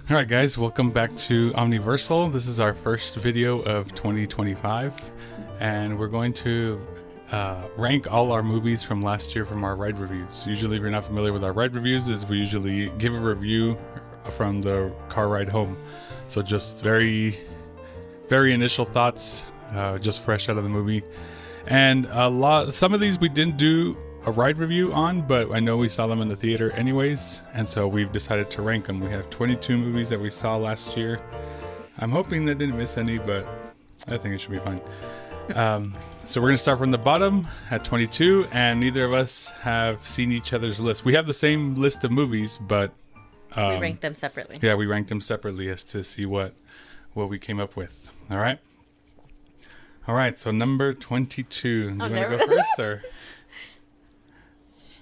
All right, guys, welcome back to Omni-Versal. This is our first video of 2025, and we're going to rank all our movies from last year from our ride reviews. Usually, if you're not familiar with our ride reviews, is we usually give a review from the car ride home. So just very initial thoughts, just fresh out of the movie. And some of these we didn't do a ride review on, but I know we saw them in the theater anyways, and so we've decided to rank them. We have 22 movies that we saw last year. I'm hoping that didn't miss any, but I think it should be fine. So we're going to start from the bottom at 22, and neither of us have seen each other's list. We have the same list of movies, but we ranked them separately. Yeah, we ranked them separately as to see what we came up with. All right, so number 22. Do you want to go first, or?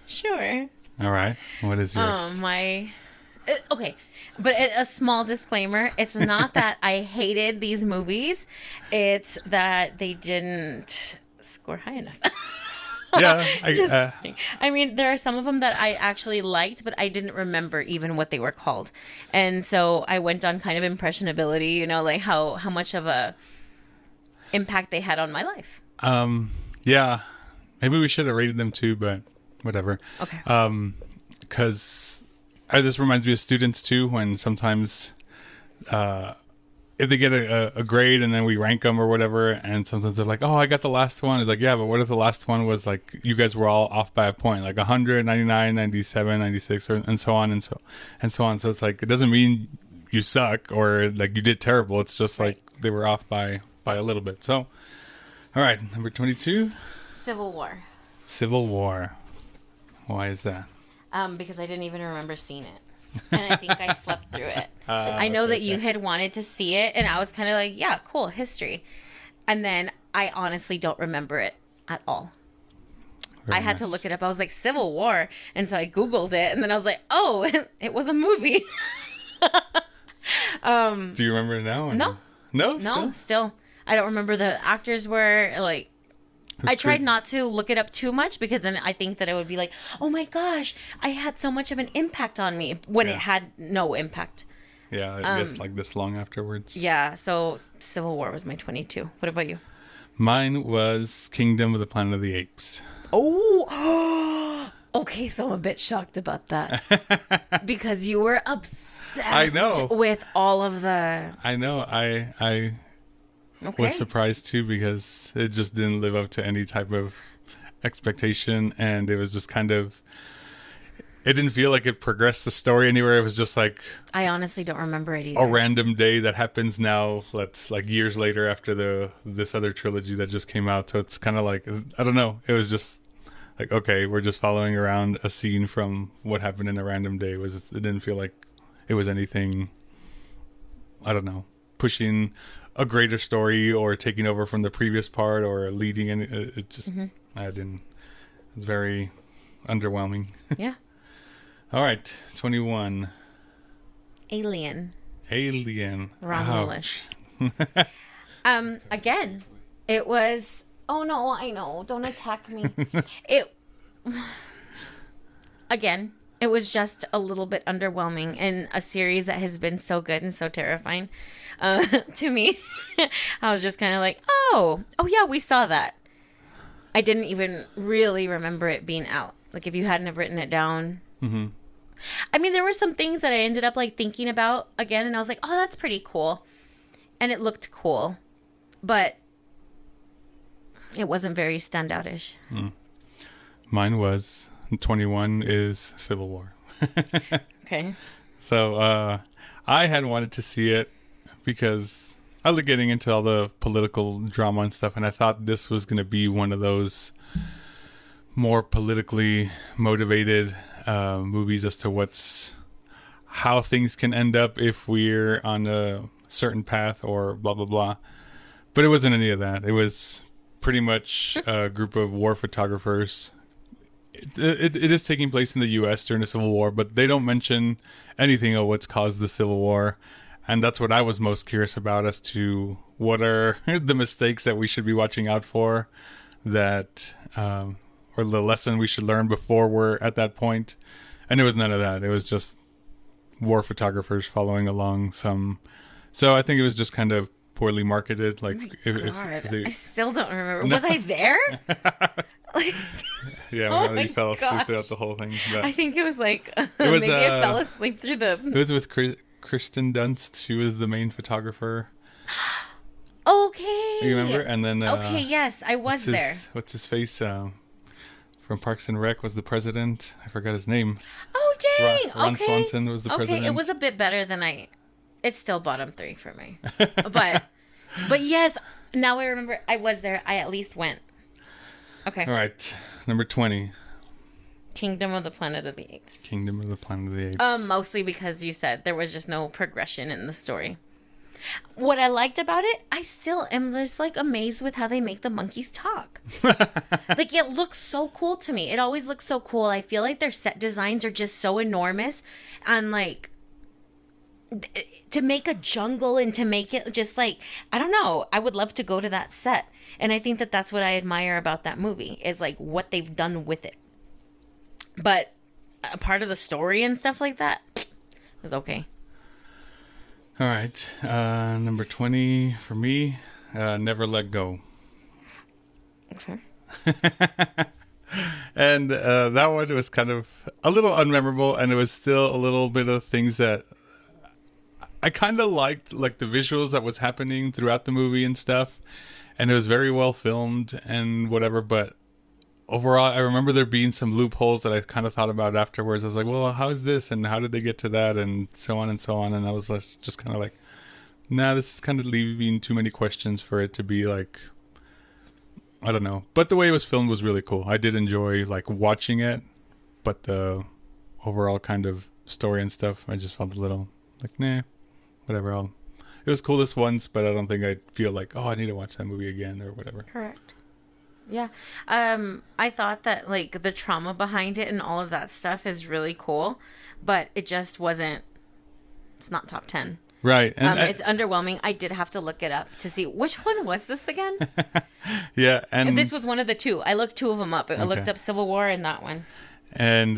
Sure. All right. What is yours? Okay, but a small disclaimer. It's not that I hated these movies. It's that they didn't score high enough. Yeah. I mean, there are some of them that I actually liked, but I didn't remember even what they were called. And so I went on kind of impressionability, like how much of a impact they had on my life. Yeah. Maybe we should have rated them too, but whatever. Okay. Because this reminds me of students too, when sometimes if they get a grade and then we rank them or whatever, and sometimes they're like, oh, I got the last one. It's like, yeah, but what if the last one was like, you guys were all off by a point, like 100, 99, 97, 96, and so on and so on. So it's like, it doesn't mean you suck or like you did terrible. It's just like they were off by a little bit. So, all right, number 22. Civil War. Why is that? Because I didn't even remember seeing it. And I think I slept through it. I know that you had wanted to see it, and I was kind of like, yeah, cool, history. And then I honestly don't remember it at all. I had to look it up. I was like, Civil War. And so I Googled it, and then I was like, oh, it was a movie. Do you remember it now? No. No, still. I don't remember the actors were, like, I tried not to look it up too much because then I think that it would be like, oh my gosh, I had so much of an impact on me when it had no impact. Yeah, I guess like this long afterwards. Yeah, so Civil War was my 22. What about you? Mine was Kingdom of the Planet of the Apes. Oh, okay, so I'm a bit shocked about that. Because you were obsessed with all of the... I know, I was surprised too, because it just didn't live up to any type of expectation, and it was just kind of, it didn't feel like it progressed the story anywhere. It was just like, I honestly don't remember it either. A random day that happens now, that's like years later after this other trilogy that just came out. So it's kind of like, I don't know, it was just like, okay, we're just following around a scene from what happened in a random day. It didn't feel like it was anything, I don't know, pushing a greater story or taking over from the previous part or leading in. It just, it was very underwhelming. Yeah. All right. 21. Alien. Romulus. Again, it was, oh no, I know. Don't attack me. Again, it was just a little bit underwhelming in a series that has been so good and so terrifying to me. I was just kind of like, oh yeah, we saw that. I didn't even really remember it being out. Like if you hadn't have written it down. Mm-hmm. I mean, there were some things that I ended up like thinking about again, and I was like, oh, that's pretty cool. And it looked cool, but it wasn't very standout-ish. Mine was 21 is Civil War. Okay. So I had wanted to see it because I was getting into all the political drama and stuff, and I thought this was going to be one of those more politically motivated movies as to how things can end up if we're on a certain path or blah, blah, blah. But it wasn't any of that. It was pretty much a group of war photographers. It is taking place in the U.S. during the Civil War, but they don't mention anything of what's caused the Civil War. And that's what I was most curious about, as to what are the mistakes that we should be watching out for, that or the lesson we should learn before we're at that point. And it was none of that. It was just war photographers following along some. So I think it was just kind of poorly marketed. Like, I still don't remember. No. Was I there? Like, yeah, you fell asleep throughout the whole thing. But I think it was like maybe I fell asleep through the. It was with Kristen Dunst. She was the main photographer. Okay. You remember? And then okay, yes, I was there. What's his face? From Parks and Rec was the president. I forgot his name. Oh dang! Ron okay. Swanson was the president. Okay, it was a bit better than I. It's still bottom 3 for me, but yes, now I remember I was there. I at least went. Okay. All right, number 20. Kingdom of the Planet of the Apes. Kingdom of the Planet of the Apes. Mostly because you said there was just no progression in the story. What I liked about it, I still am just like amazed with how they make the monkeys talk. Like, it looks so cool to me. It always looks so cool. I feel like their set designs are just so enormous, and like to make a jungle and to make it just like, I don't know, I would love to go to that set. And I think that that's what I admire about that movie, is like what they've done with it. But a part of the story and stuff like that was okay. All right, number 20 for me, Never Let Go. Okay. And that one was kind of a little unmemorable, and it was still a little bit of things that I kind of liked, like the visuals that was happening throughout the movie and stuff, and it was very well filmed and whatever, but overall, I remember there being some loopholes that I kind of thought about afterwards. I was like, well, how is this, and how did they get to that, and so on and so on, and I was just kind of like, nah, this is kind of leaving too many questions for it to be like, I don't know. But the way it was filmed was really cool. I did enjoy like watching it, but the overall kind of story and stuff, I just felt a little like, nah, whatever. It was cool this once, but I don't think I'd feel like, oh, I need to watch that movie again or whatever. Correct. Yeah. I thought that like the trauma behind it and all of that stuff is really cool, but it just wasn't, it's not top 10. Right. And it's underwhelming. I did have to look it up to see which one was this again. Yeah. And this was one of the two. I looked 2 of them up. I looked up Civil War and that one. And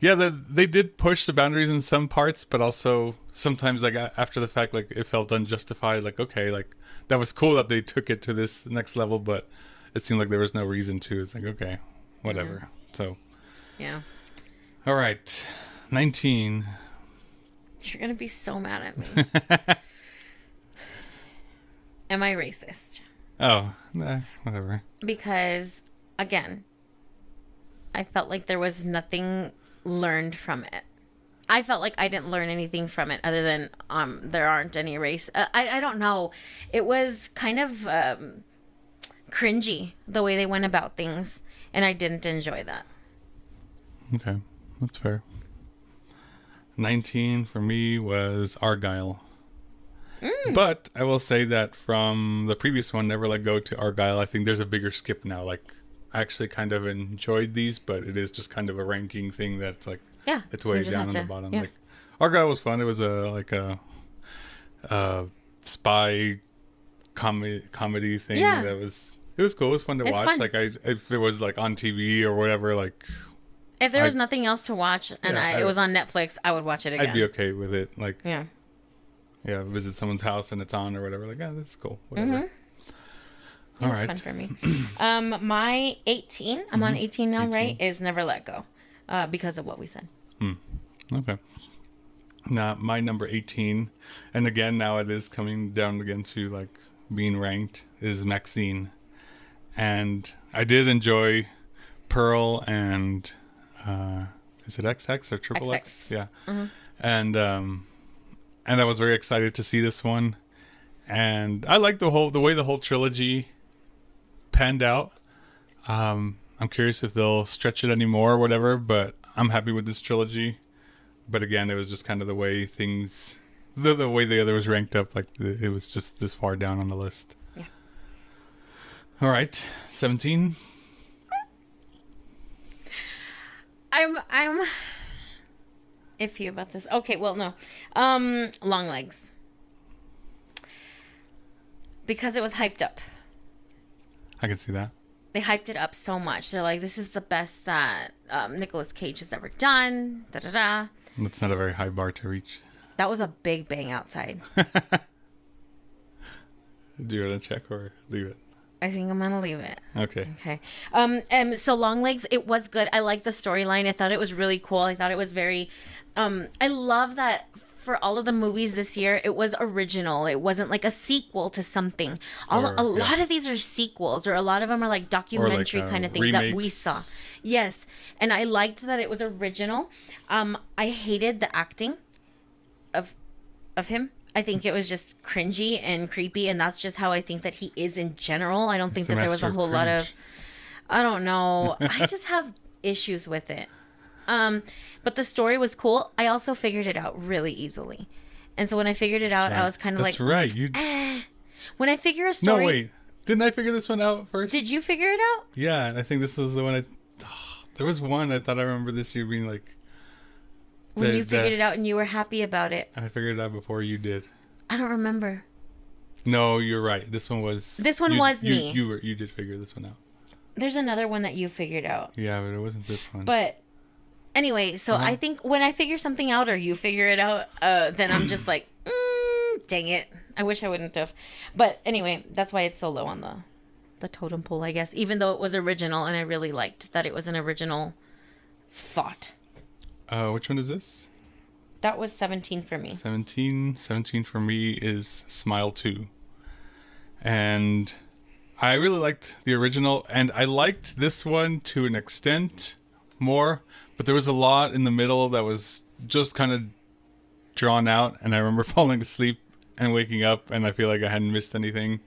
yeah, they did push the boundaries in some parts, but also sometimes like after the fact, like it felt unjustified. Like, okay, like that was cool that they took it to this next level, but it seemed like there was no reason to. It's like, okay, whatever. Mm-hmm. So, yeah. All right, 19. You're gonna be so mad at me. Am I racist? Oh, nah, whatever. Because again, I felt like there was nothing learned from it. I felt like I didn't learn anything from it other than there aren't any race. I don't know. It was kind of cringy the way they went about things, and I didn't enjoy that. Okay, that's fair. 19 for me was Argylle. But I will say that from the previous one, Never Let Go, to Argylle, I think there's a bigger skip now. Like, I actually kind of enjoyed these, but it is just kind of a ranking thing that's like, yeah, it's way down on the bottom. Yeah. Like, Argylle was fun. It was a spy comedy thing. Yeah. It was cool. It was fun to watch. Fun. Like, if it was like on TV or whatever, like, if there was nothing else to watch and it was on Netflix, I would watch it again. I'd be okay with it. Like, yeah, visit someone's house and it's on or whatever. Like, that's cool. Whatever. Mm-hmm. It was fun for me. My 18, I'm on 18 now, 18. Right? Is Never Let Go, because of what we said. Okay. Now, my number 18, and again, now it is coming down again to like being ranked, is Maxxxine. And I did enjoy Pearl and is it XX or Triple X? Yeah. Mm-hmm. And I was very excited to see this one, and I like the way the whole trilogy panned out. I'm curious if they'll stretch it anymore or whatever, but I'm happy with this trilogy. But again, it was just kind of the way things, the way the other was ranked up, like it was just this far down on the list. Yeah. All right, 17. I'm iffy about this. Okay, well, no. Longlegs. Because it was hyped up. I can see that. They hyped it up so much. They're like, this is the best that Nicolas Cage has ever done. Da-da-da. That's not a very high bar to reach. That was a big bang outside. Do you want to check or leave it? I think I'm gonna leave it. Okay. Okay. So Longlegs, it was good. I liked the storyline. I thought it was really cool. I thought it was very. I love that for all of the movies this year, it was original. It wasn't like a sequel to something. A lot of these are sequels, or a lot of them are like documentary kind of things remakes. that we saw. Yes, and I liked that it was original. I hated the acting of him. I think it was just cringy and creepy, and that's just how I think that he is in general. I don't think that there was a whole lot of, I don't know. I just have issues with it. But the story was cool. I also figured it out really easily. And so when I figured it out, I was kind of like, that's right. when I figure a story. No, wait. Didn't I figure this one out first? Did you figure it out? Yeah, I think this was the one there was one I thought I remember this year being like. When you figured it out and you were happy about it. I figured it out before you did. I don't remember. No, you're right. This one was me. You did figure this one out. There's another one that you figured out. Yeah, but it wasn't this one. But anyway, so I think when I figure something out or you figure it out, then I'm just like, dang it. I wish I wouldn't have. But anyway, that's why it's so low on the totem pole, I guess. Even though it was original, and I really liked that it was an original thought. Which one is this? That was 17 for me. 17 for me is Smile 2. And I really liked the original, and I liked this one to an extent more, but there was a lot in the middle that was just kind of drawn out, and I remember falling asleep and waking up, and I feel like I hadn't missed anything.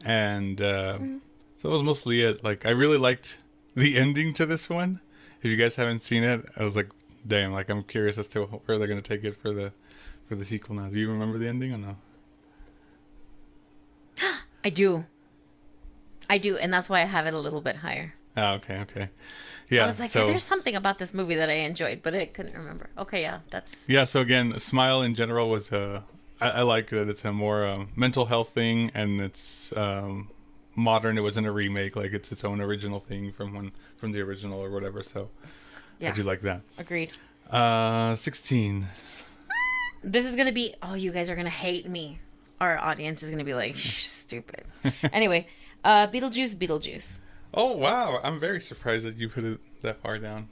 And so that was mostly it. Like, I really liked the ending to this one. If you guys haven't seen it, I was like, damn, like I'm curious as to where they're going to take it for the sequel now. Do you remember the ending or no? I do, and that's why I have it a little bit higher. Oh, okay. Yeah. I was like, there's something about this movie that I enjoyed, but I couldn't remember. Okay, yeah, that's... Yeah, so again, Smile in general was I like that it's a more mental health thing, and it's modern. It wasn't a remake, like it's its own original thing from the original or whatever, so... Yeah. I do like that. Agreed. 16. This is going to be... Oh, you guys are going to hate me. Our audience is going to be like, stupid. Anyway, Beetlejuice. Oh, wow. I'm very surprised that you put it that far down.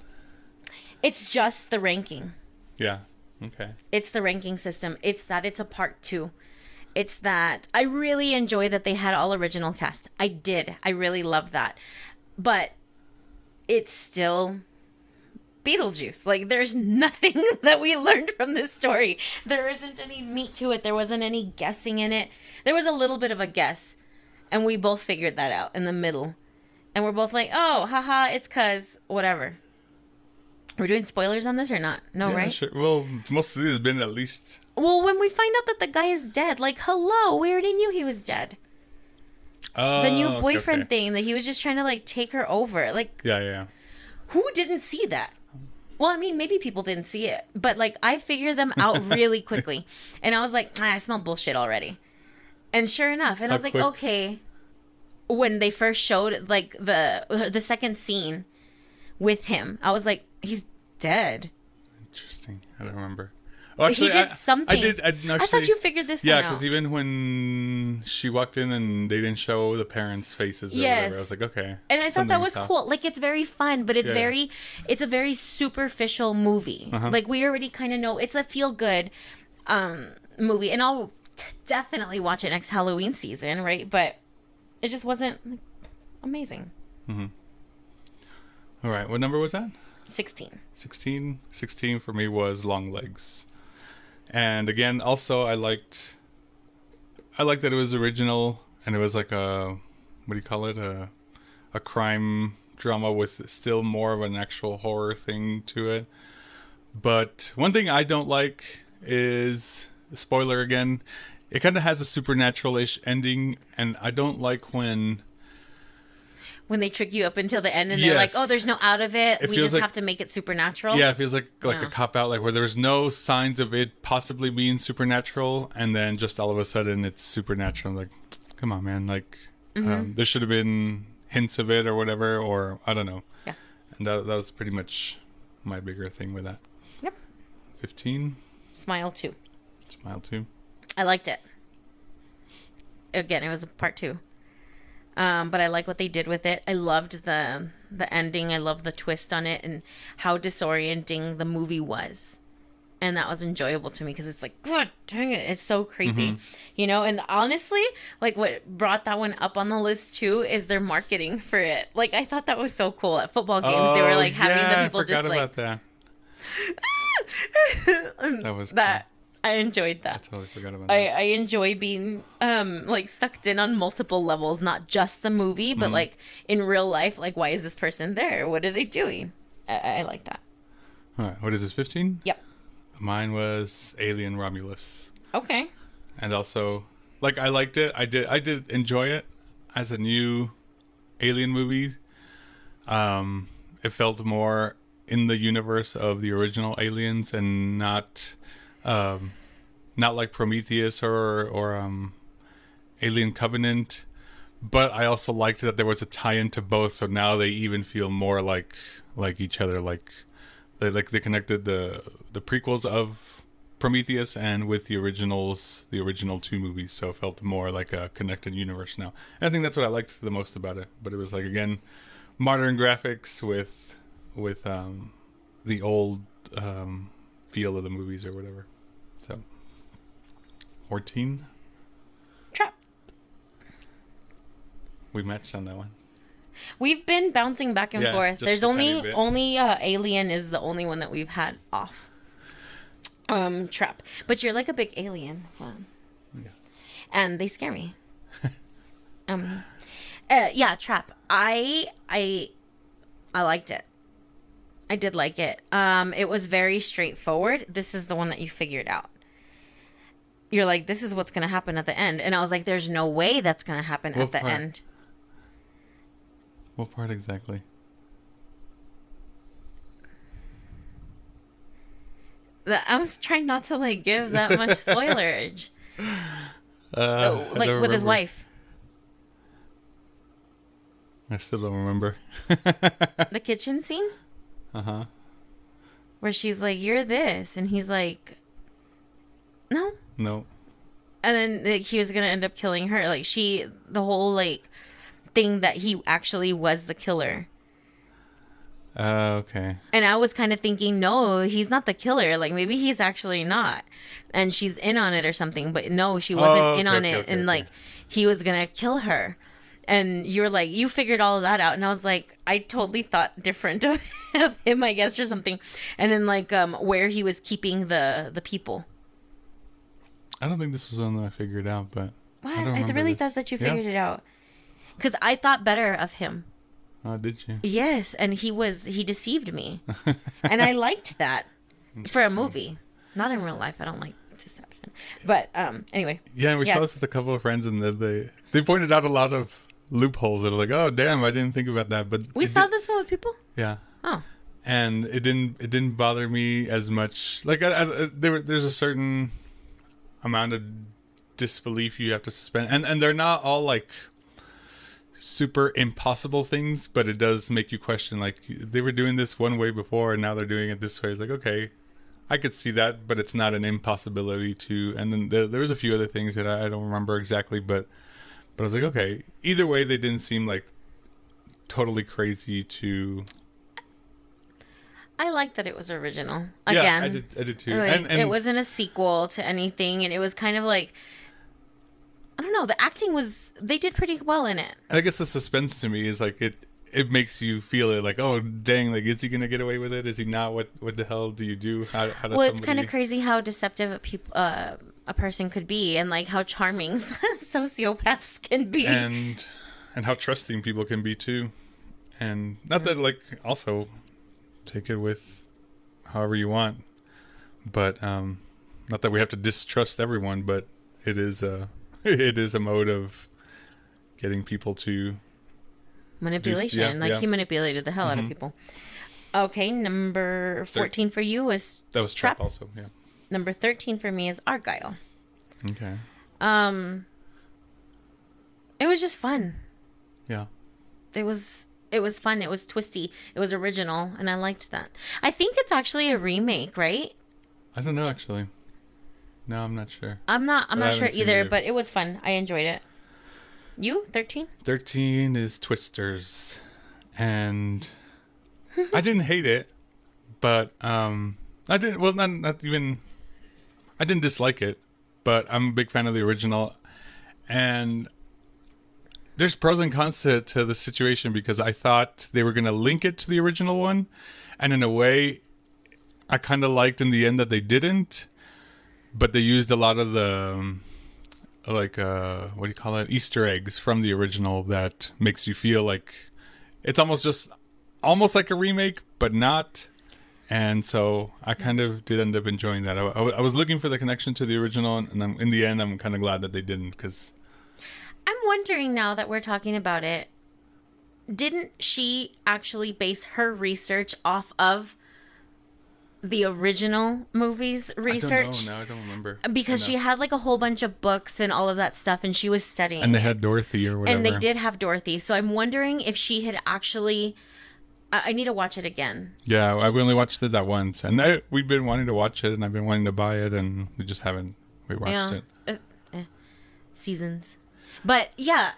It's just the ranking. Yeah. Okay. It's the ranking system. It's that it's a part 2. It's that I really enjoy that they had all original cast. I did. I really love that. But it's still... Beetlejuice. Like, there's nothing that we learned from this story. There isn't any meat to it. There wasn't any guessing in it. There was a little bit of a guess, and we both figured that out in the middle. And we're both like, oh, haha, it's 'cause whatever. We're doing spoilers on this or not? No, yeah, right? Sure. Well, most of these have been at least... Well, when we find out that the guy is dead, like, hello, we already knew he was dead. The new boyfriend thing, that he was just trying to, like, take her over. Like, yeah. Who didn't see that? Well, I mean, maybe people didn't see it, but like I figured them out really quickly, and I was like, I smell bullshit already. And sure enough, and I was like, okay. When they first showed like the second scene with him, I was like, he's dead. Interesting. I don't remember. Oh, actually, he did something. I did. I thought you figured this one out. Yeah, because even when she walked in and they didn't show the parents' faces or whatever, I was like, okay. And I thought that was cool. Like, it's very fun, but it's it's a very superficial movie. Like, we already kind of know it's a feel-good movie. And I'll definitely watch it next Halloween season, right? But it just wasn't amazing. Mm-hmm. All right. What number was that? 16. 16 for me was Longlegs. And again, also I liked that it was original and it was like a, what do you call it? A crime drama with still more of an actual horror thing to it. But one thing I don't like is, spoiler again, it kind of has a supernatural-ish ending, and I don't like when they trick you up until the end and they're like, oh, there's no out of it. We just have to make it supernatural. Yeah, it feels like a cop-out, like where there's no signs of it possibly being supernatural, and then just all of a sudden it's supernatural. I'm like, come on, man. Like, there should have been hints of it or whatever, or I don't know. Yeah. And that was pretty much my bigger thing with that. Yep. 15. Smile 2. Smile 2. I liked it. Again, it was a part 2. But I like what they did with it. I loved the ending. I love the twist on it and how disorienting the movie was. And that was enjoyable to me because it's like, God dang it, it's so creepy. You know, and honestly, like what brought that one up on the list too is their marketing for it. Like I thought that was so cool. At football games, they were like having the people just like... I forgot about that. That was that. Cool. I enjoyed that. I totally forgot about that. I enjoy being like sucked in on multiple levels, not just the movie, but like in real life. Like, why is this person there? What are they doing? I like that. All right, what is this? 15? Yep. Mine was Alien Romulus. Okay. And also, like, I liked it. I did enjoy it as a new Alien movie. It felt more in the universe of the original Aliens and not like Prometheus or Alien Covenant, but I also liked that there was a tie-in to both, so now they even feel more like each other. Like they connected the prequels of Prometheus and with the original 2 movies, so it felt more like a connected universe now. And I think that's what I liked the most about it. But it was like, again, modern graphics with the old feel of the movies or whatever. So 14. Trap. We matched on that one. We've been bouncing back and forth. There's only Alien is the only one that we've had off. Trap. But you're like a big Alien fan. Yeah. And they scare me. Yeah, Trap. I liked it. I did like it. It was very straightforward. This is the one that you figured out. You're like, this is what's going to happen at the end. And I was like, there's no way that's going to happen at the end. What part exactly? I was trying not to like give that much spoilerage. Like with his wife. I still don't remember. The kitchen scene? Uh-huh. Where she's like, you're this. And he's like, no. No. And then like, he was going to end up killing her. Like the whole like thing that he actually was the killer. Okay. And I was kind of thinking, no, he's not the killer. Like maybe he's actually not. And she's in on it or something. But no, she wasn't in on it. And like he was going to kill her. And you were like, you figured all of that out. And I was like, I totally thought different of him, I guess, or something. And then like where he was keeping the people. I don't think this was one that I figured out, but what? I really thought that you figured it out. Because I thought better of him. Oh, did you? Yes, and he deceived me. And I liked that for a movie. Not in real life. I don't like deception. But anyway. Yeah, and we saw this with a couple of friends, and they pointed out a lot of loopholes that are like, oh, damn, I didn't think about that. But we saw this one with people? Yeah. Oh. And it didn't bother me as much. Like, there's a certain amount of disbelief you have to suspend. And they're not all, like, super impossible things, but it does make you question, like, they were doing this one way before, and now they're doing it this way. It's like, okay, I could see that, but it's not an impossibility to... And then there was a few other things that I don't remember exactly, but I was like, okay, either way, they didn't seem, like, totally crazy to... I like that it was original. Again, yeah, I did too. Like, and it wasn't a sequel to anything, and it was kind of like, I don't know, the acting was, they did pretty well in it. I guess the suspense to me is like, it makes you feel it, like, oh, dang, like, is he going to get away with it? Is he not? What the hell do you do? How does well, it's kind of crazy how deceptive a person could be, and like how charming sociopaths can be. And how trusting people can be too. And not that, like, also... take it with however you want, but not that we have to distrust everyone, but it is a mode of getting people to manipulation. He manipulated the hell out of people. Okay, number 14 for you was that was Trap also. Yeah. Number 13 for me is Argylle. Okay. It was just fun. Yeah. It was fun. It was twisty. It was original, and I liked that. I think it's actually a remake, right? I don't know actually. No, I'm not sure. I'm not sure either, either, but it was fun. I enjoyed it. You 13? 13 is Twisters, and I didn't hate it, but I didn't. Well, not even. I didn't dislike it, but I'm a big fan of the original, and there's pros and cons to the situation because I thought they were going to link it to the original one, and in a way, I kind of liked in the end that they didn't, but they used a lot of the what do you call it, Easter eggs from the original that makes you feel like it's almost like a remake, but not. And so I kind of did end up enjoying that. I was looking for the connection to the original, and in the end, I'm kind of glad that they didn't, because I'm wondering now that we're talking about it, didn't she actually base her research off of the original movie's research? I don't remember. Because she had like a whole bunch of books and all of that stuff, and she was studying. And they had Dorothy or whatever. And they did have Dorothy. So I'm wondering if she had actually... I need to watch it again. Yeah, I only watched it that once. And we've been wanting to watch it, and I've been wanting to buy it, and we just haven't watched it. Seasons. But yeah,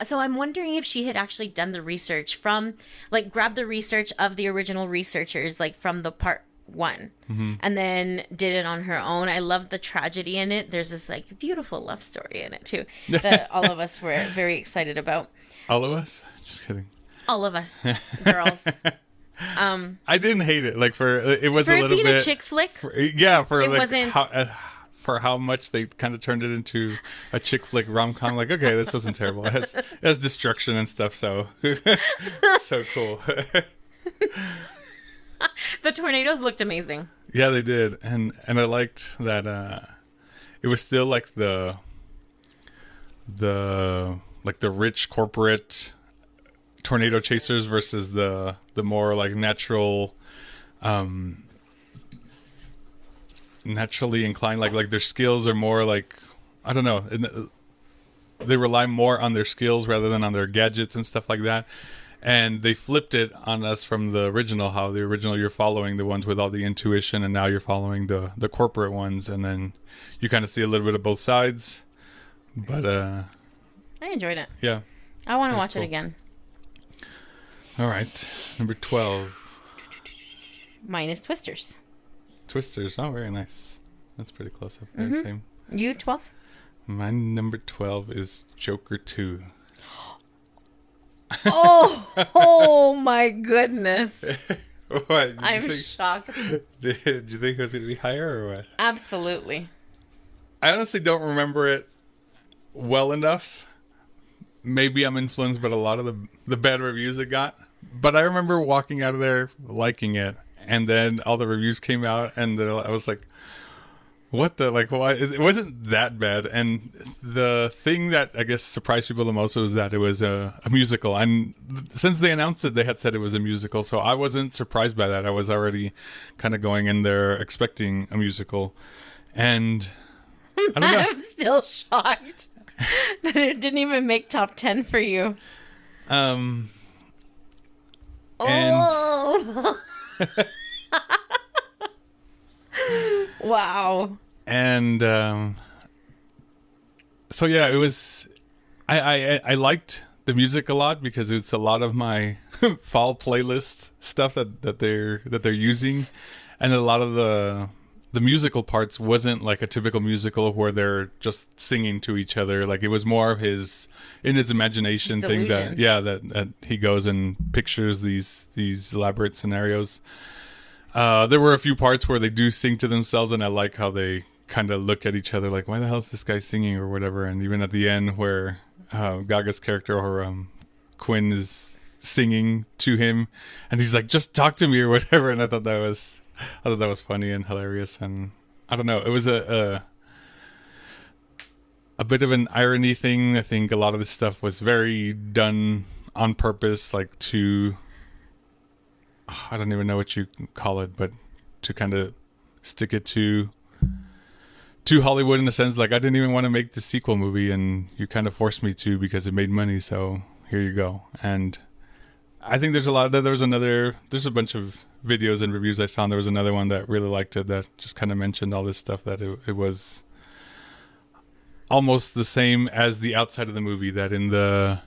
so I'm wondering if she had actually done the research from, like, grabbed the research of the original researchers, like, from the part 1, and then did it on her own. I love the tragedy in it. There's this, like, beautiful love story in it, too, that all of us were very excited about. All of us? Just kidding. All of us, girls. I didn't hate it. Like, it was for a it little being bit... a chick flick? It like, wasn't... For how much they kind of turned it into a chick flick rom-com. Like, okay, this wasn't terrible. It has destruction and stuff, so... so cool. The tornadoes looked amazing. Yeah, they did. And I liked that it was still like the rich corporate tornado chasers versus the more like natural naturally inclined, like their skills are more like, I don't know, they rely more on their skills rather than on their gadgets and stuff like that. And they flipped it on us from the original, how the original you're following the ones with all the intuition, and now you're following the corporate ones, and then you kind of see a little bit of both sides. But I enjoyed it. Yeah. I want to watch it again. All right. Number 12. Mine is Twisters. Twisters. Oh, very nice. That's pretty close up there. Same. You 12? My number 12 is Joker 2. Oh my goodness. What? I'm shocked. Did you think it was going to be higher or what? Absolutely. I honestly don't remember it well enough. Maybe I'm influenced by a lot of the bad reviews it got. But I remember walking out of there liking it. And then all the reviews came out, and I was like, what the, like, why? It wasn't that bad. And the thing that I guess surprised people the most was that it was a musical. And since they announced it, they had said it was a musical. So I wasn't surprised by that. I was already kind of going in there expecting a musical. And I don't know. I'm still shocked that it didn't even make top 10 for you. And wow. And so yeah, it was. I liked the music a lot because it's a lot of my fall playlist stuff that they're using, and a lot of the musical parts wasn't like a typical musical where they're just singing to each other. Like, it was more of his imagination thing that he goes and pictures these elaborate scenarios. There were a few parts where they do sing to themselves, and I like how they kind of look at each other like, why the hell is this guy singing or whatever. And even at the end where Gaga's character, or Quinn, is singing to him, and he's like, just talk to me or whatever. And I thought that was funny and hilarious. And I don't know, it was a bit of an irony thing. I think a lot of this stuff was very done on purpose, like to, I don't even know what you call it, but to kind of stick it to Hollywood in a sense. Like, I didn't even want to make the sequel movie, and you kind of forced me to because it made money, so here you go. And I think there's a bunch of videos and reviews I saw, and there was another one that really liked it that just kind of mentioned all this stuff, that it was almost the same as the outside of the movie, that in the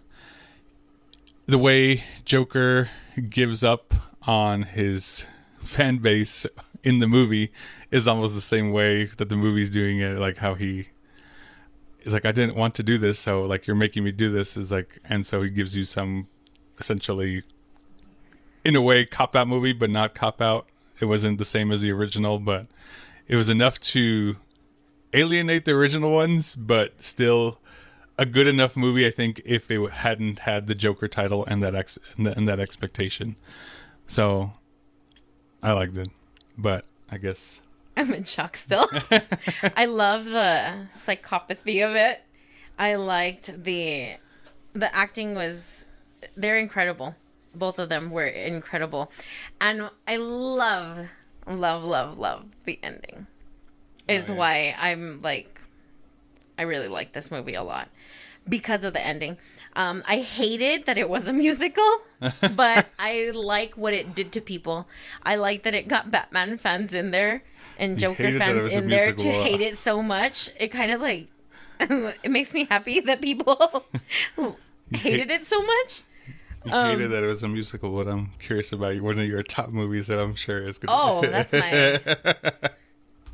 way Joker gives up on his fan base in the movie is almost the same way that the movie's doing it. Like how he is like, I didn't want to do this, so like, you're making me do this, is like, and so he gives you some essentially, in a way, cop out movie, but not cop out. It wasn't the same as the original, but it was enough to alienate the original ones, but still a good enough movie, I think, if it hadn't had the Joker title and that expectation. So I liked it, but I guess I'm in shock still. I love the psychopathy of it. I liked the acting they're incredible. Both of them were incredible. And I love the ending. Is why I'm like, I really like this movie a lot because of the ending. I hated that it was a musical, but I like what it did to people. I like that it got Batman fans in there and Joker fans in there to hate it so much. It kind of like, it makes me happy that people hated it so much. You hated that it was a musical, but I'm curious about one of your top movies that I'm sure is good. Oh, that's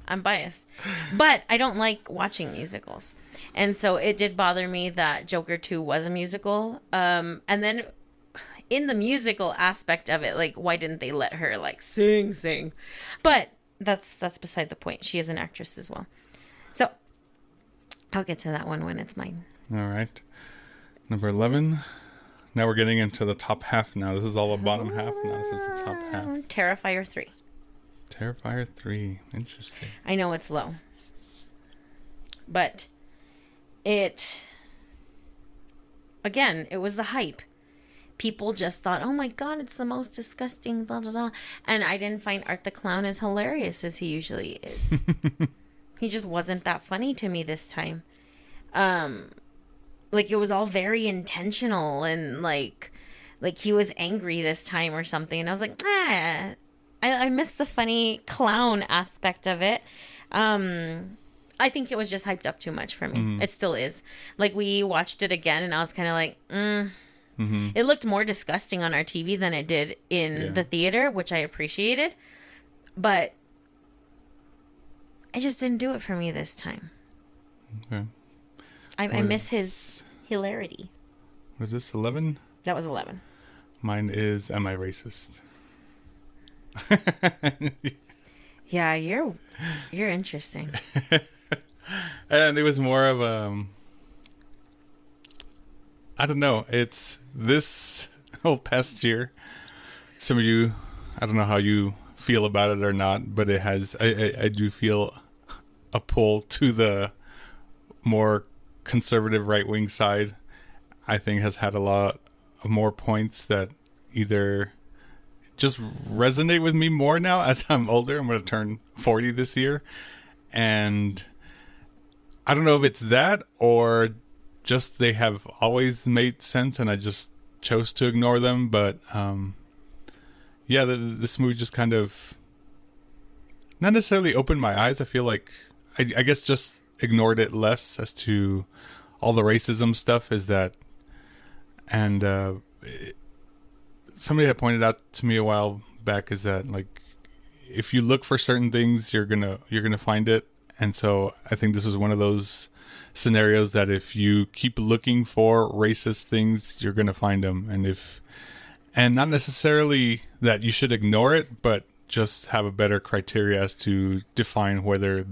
I'm biased. But I don't like watching musicals. And so it did bother me that Joker 2 was a musical. And then in the musical aspect of it, like, why didn't they let her, like, sing? But that's beside the point. She is an actress as well. So I'll get to that one when it's mine. All right. Number 11. Now we're getting into the top half now. This is all the bottom half. Now this is the top half. Terrifier 3. Terrifier 3. Interesting. I know it's low. But it was the hype. People just thought, oh my God, it's the most disgusting, blah, blah, blah. And I didn't find Art the Clown as hilarious as he usually is. He just wasn't that funny to me this time. Like, it was all very intentional, and like he was angry this time or something. And I was like, I missed the funny clown aspect of it. I think it was just hyped up too much for me. Mm-hmm. It still is. Like, we watched it again, and I was kind of like, Mm-hmm. It looked more disgusting on our TV than it did in the theater, which I appreciated. But I just didn't do it for me this time. Okay. I miss his hilarity. Was this 11? That was 11. Mine is Am I Racist? Yeah, you're interesting. And it was more of I don't know. It's this whole past year. Some of you, I don't know how you feel about it or not, but it has. I do feel a pull to the more conservative right-wing side. I think has had a lot of more points that either just resonate with me more now as I'm older. I'm going to turn 40 this year, and I don't know if it's that or just they have always made sense and I just chose to ignore them. But this movie just kind of not necessarily opened my eyes. I feel like I guess just ignored it less as to all the racism stuff is that. And somebody had pointed out to me a while back is that, like, if you look for certain things, you're gonna find it. And so I think this was one of those scenarios that if you keep looking for racist things, you're gonna find them. And not necessarily that you should ignore it, but just have a better criteria as to define whether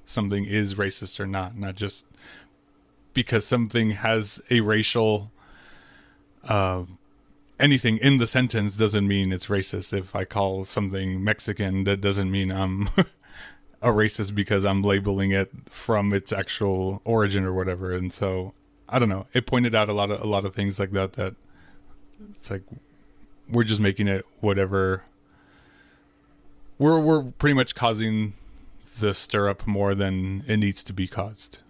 something is racist or not just because something has a racial anything in the sentence doesn't mean it's racist. If I call something Mexican, that doesn't mean I'm a racist because I'm labeling it from its actual origin or whatever. And so I don't know. It pointed out a lot of things like that it's like we're just making it whatever. We're pretty much causing the stir up more than it needs to be caused.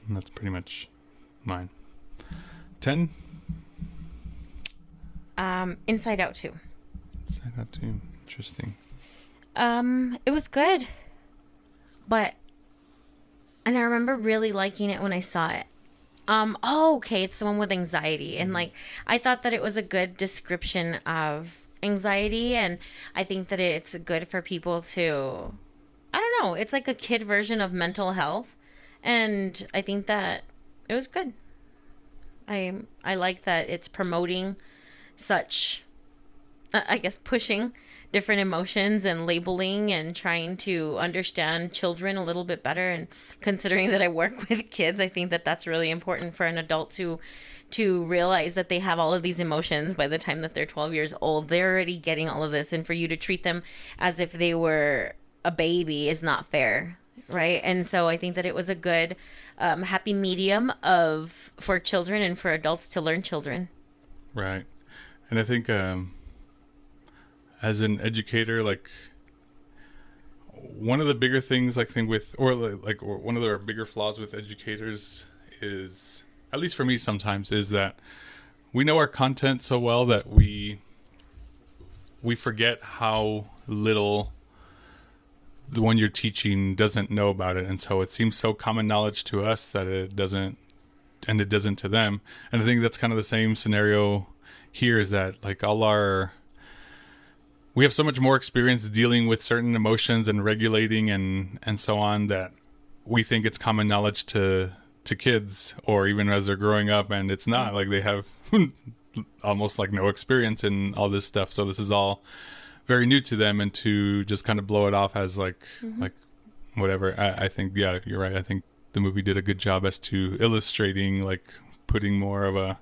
And that's pretty much mine. 10. Inside Out 2. say that too. Interesting. It was good, and I remember really liking it when I saw it. Okay, it's the one with anxiety, and like I thought that it was a good description of anxiety, and I think that it's good for people to, I don't know, it's like a kid version of mental health, and I think that it was good. I like that it's promoting such, I guess, pushing different emotions and labeling and trying to understand children a little bit better. And considering that I work with kids, I think that that's really important for an adult to realize that they have all of these emotions by the time that they're 12 years old. They're already getting all of this, and for you to treat them as if they were a baby is not fair, right? And so I think that it was a good happy medium for children and for adults to learn children. Right. And I think as an educator, like one of the bigger things I think or one of the bigger flaws with educators is, at least for me sometimes, is that we know our content so well that we forget how little the one you're teaching doesn't know about it. And so it seems so common knowledge to us that it doesn't to them. And I think that's kind of the same scenario here, is that like we have so much more experience dealing with certain emotions and regulating and so on, that we think it's common knowledge to kids, or even as they're growing up, and it's not. Like they have almost like no experience in all this stuff, so this is all very new to them, and to just kind of blow it off as like whatever. I think, yeah, you're right. I think the movie did a good job as to illustrating, like putting more of a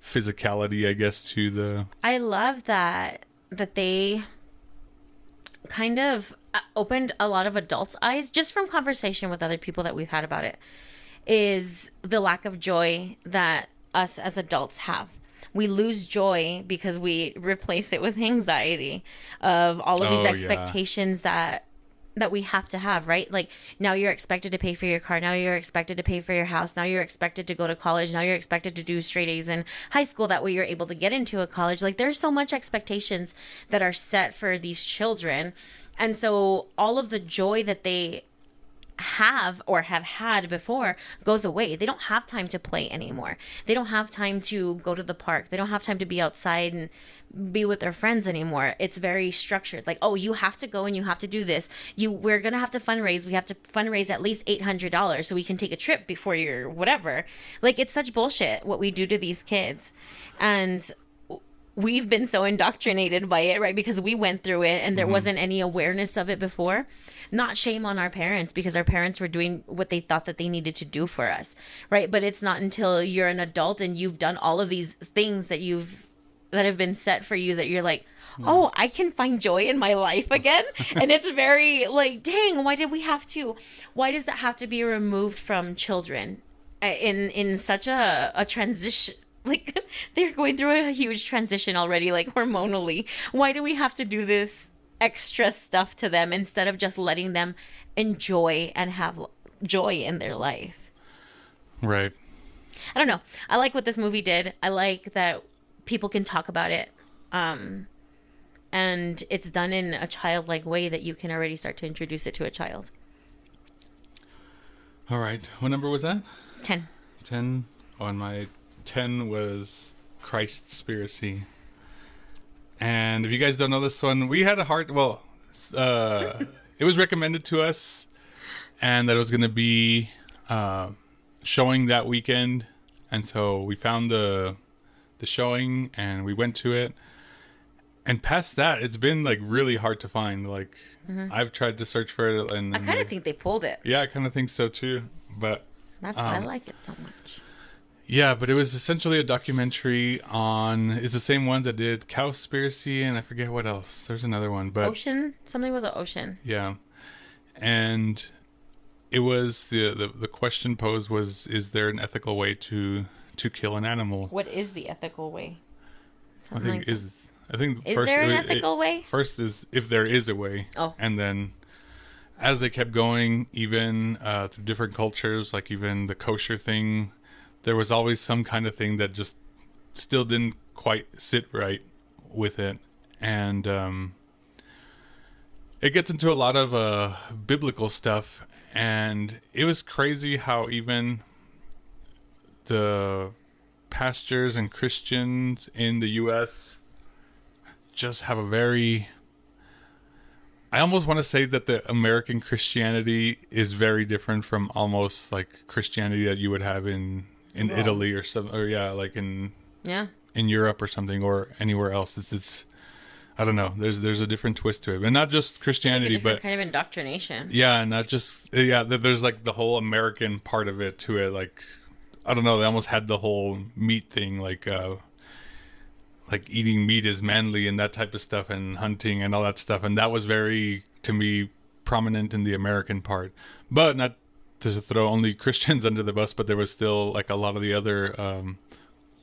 physicality, I guess, to the. I love that they kind of opened a lot of adults' eyes, just from conversation with other people that we've had about it, is the lack of joy that us as adults have. We lose joy because we replace it with anxiety of all of these expectations that we have to have, right? Like, now you're expected to pay for your car. Now you're expected to pay for your house. Now you're expected to go to college. Now you're expected to do straight A's in high school. That way you're able to get into a college. Like, there's so much expectations that are set for these children. And so all of the joy that they have or have had before goes away. They don't have time to play anymore. They don't have time to go to the park. They don't have time to be outside and be with their friends anymore. It's very structured. Like, oh, you have to go and you have to do this. We're going to have to fundraise. We have to fundraise at least $800 so we can take a trip before you're whatever. Like, it's such bullshit what we do to these kids. And we've been so indoctrinated by it, right? Because we went through it and there wasn't any awareness of it before. Not shame on our parents, because our parents were doing what they thought that they needed to do for us, right? But it's not until you're an adult and you've done all of these things that have been set for you that you're like, oh, I can find joy in my life again. And it's very like, dang, why does it have to be removed from children in such a transition? Like, they're going through a huge transition already, like hormonally. Why do we have to do this extra stuff to them instead of just letting them enjoy and have joy in their life? Right. I don't know. I like what this movie did. I like that people can talk about it. And it's done in a childlike way that you can already start to introduce it to a child. All right. What number was that? 10. 10. On my 10 was Christspiracy. And if you guys don't know this one, we had a hard... Well, it was recommended to us, and that it was going to be showing that weekend. And so we found the showing, and we went to it. And past that, it's been like really hard to find. Like, I've tried to search for it, and I kind of think they pulled it. Yeah, I kind of think so too. But that's why I like it so much. Yeah, but it was essentially a documentary on... It's the same ones that did Cowspiracy, and I forget what else. There's another one, but... Ocean? Something with the ocean. Yeah. And it was... The question posed was, is there an ethical way to kill an animal? What is the ethical way? I think is first, there an ethical way? First is if there is a way. Oh. And then as they kept going, even through different cultures, like even the kosher thing... There was always some kind of thing that just still didn't quite sit right with it. and it gets into a lot of biblical stuff, and it was crazy how even the pastors and Christians in the U.S. just have a very... I almost want to say that the American Christianity is very different from almost like Christianity that you would have in Italy or some, or like in Europe or something, or anywhere else. It's I don't know. There's a different twist to it, and not just Christianity, it's like a but kind of indoctrination. Yeah, not just There's like the whole American part of it to it. Like I don't know. They almost had the whole meat thing, like eating meat is manly and that type of stuff, and hunting and all that stuff, and that was very, to me, prominent in the American part. But not to throw only Christians under the bus, but there was still like a lot of the other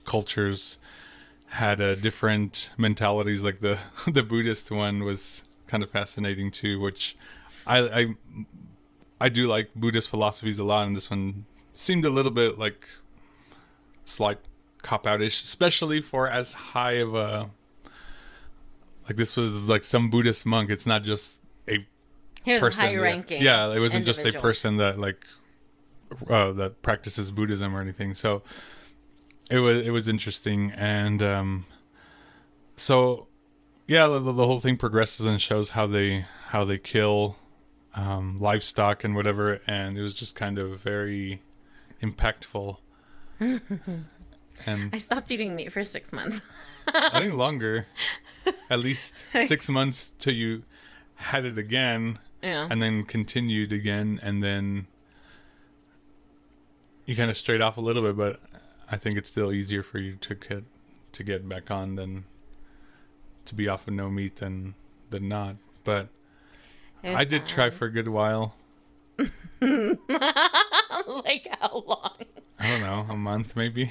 cultures had different mentalities. Like the Buddhist one was kind of fascinating too, which I do like Buddhist philosophies a lot, and this one seemed a little bit like slight cop-out-ish, especially for as high of a, like, this was like some Buddhist monk. It's not just a person. High ranking. Yeah, it wasn't individual. just a person that like that practices Buddhism or anything. So it was interesting, and so yeah, the whole thing progresses and shows how they kill livestock and whatever, and it was just kind of very impactful. And I stopped eating meat for 6 months. I think longer, at least 6 months till you had it again, and then continued again, and then you kind of strayed off a little bit. But I think it's still easier for you to get back on than to be off of no meat than not. But I did try for a good while. Like how long? I don't know, a month maybe.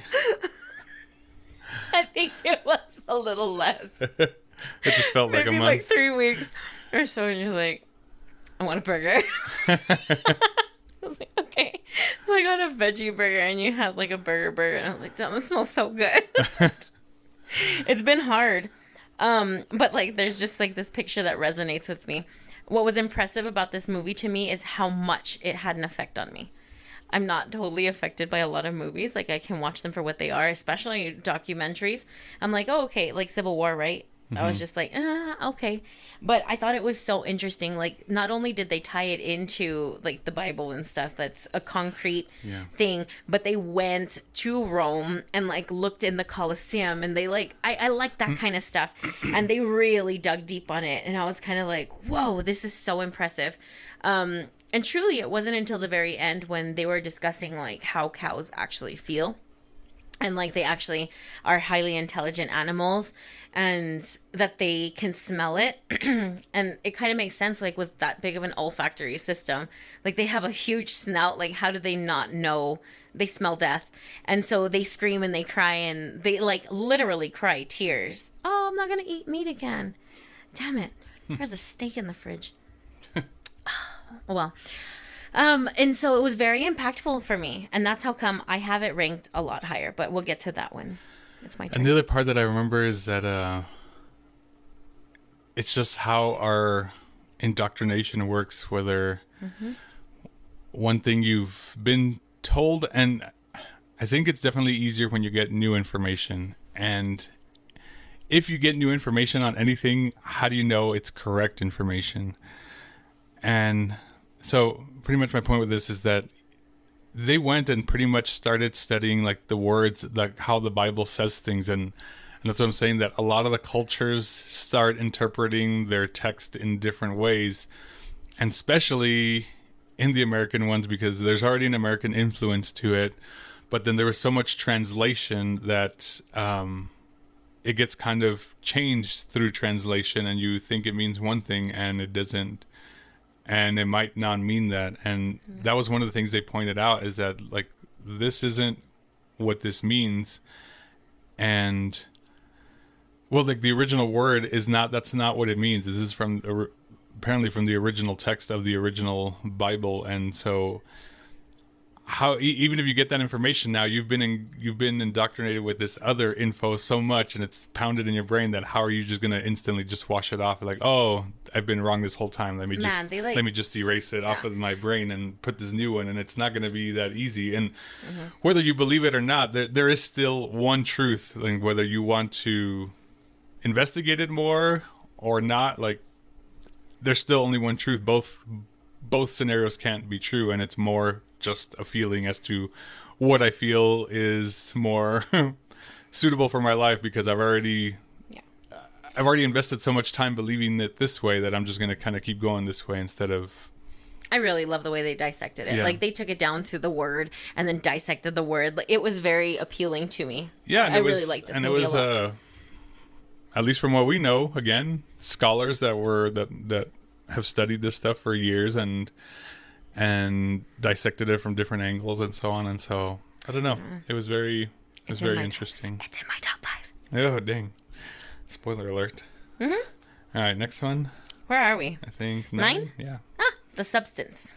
I think it was a little less. It just felt like a Maybe month. like 3 weeks or so, and you're like, I want a burger. I was like, okay. So I got a veggie burger, and you had like a burger, and I was like, damn, this smells so good. It's been hard. But like, there's just like this picture that resonates with me. What was impressive about this movie to me is how much it had an effect on me. I'm not totally affected by a lot of movies. Like, I can watch them for what they are, especially documentaries. I'm like, oh, okay, like Civil War, right? Mm-hmm. I was just like, okay. But I thought it was so interesting. Like, not only did they tie it into, like, the Bible and stuff, that's a concrete thing, but they went to Rome and, like, looked in the Colosseum, and they, like, I like that kind of stuff. And they really dug deep on it. And I was kind of like, whoa, this is so impressive. And truly, it wasn't until the very end when they were discussing, like, how cows actually feel. And, like, they actually are highly intelligent animals, and that they can smell it. And it kind of makes sense, like, with that big of an olfactory system. Like, they have a huge snout. Like, how do they not know they smell death? And so they scream and they cry, and they, like, literally cry tears. Oh, I'm not going to eat meat again. Damn it. There's a steak in the fridge. Well, and so it was very impactful for me, and that's how come I have it ranked a lot higher, but we'll get to that when it's my turn. And the other part that I remember is that it's just how our indoctrination works, whether one thing you've been told, and I think it's definitely easier when you get new information, and if you get new information on anything, how do you know it's correct information? And so pretty much my point with this is that they went and pretty much started studying like the words, like how the Bible says things. And that's what I'm saying, that a lot of the cultures start interpreting their text in different ways, and especially in the American ones, because there's already an American influence to it. But then there was so much translation that it gets kind of changed through translation, and you think it means one thing and it doesn't. And it might not mean that. And that was one of the things they pointed out, is that, like, this isn't what this means. And, well, like, the original word is not, that's not what it means. This is from, apparently from the original text of the original Bible. And so how even if you get that information now, you've been indoctrinated with this other info so much, and it's pounded in your brain that how are you just gonna instantly just wash it off? Like, oh, I've been wrong this whole time. Let me just erase it off of my brain and put this new one. And it's not gonna be that easy. And whether you believe it or not, there is still one truth. Like whether you want to investigate it more or not, like there's still only one truth. Both scenarios can't be true, and it's more just a feeling as to what I feel is more suitable for my life, because I've already invested so much time believing it this way that I'm just going to kind of keep going this way instead of... I really love the way they dissected it. Yeah. Like, they took it down to the word and then dissected the word. Like, it was very appealing to me. Yeah, I really liked this movie. And it was, at least from what we know, again, scholars that have studied this stuff for years and dissected it from different angles and so on. And so, I don't know. It was very interesting. It's in my top 5. Oh, dang. Spoiler alert. All right, next one. Where are we? I think 9? Yeah. The Substance.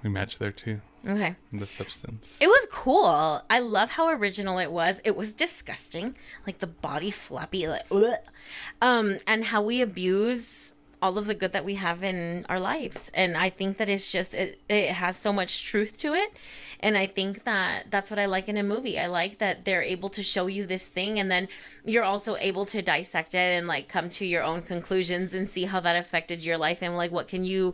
We matched there too. Okay. The Substance. It was cool. I love how original it was. It was disgusting. Like the body floppy, like, ugh. And how we abuse all of the good that we have in our lives. And I think that it's just, it has so much truth to it. And I think that that's what I like in a movie. I like that they're able to show you this thing, and then you're also able to dissect it and like come to your own conclusions and see how that affected your life, and like what can you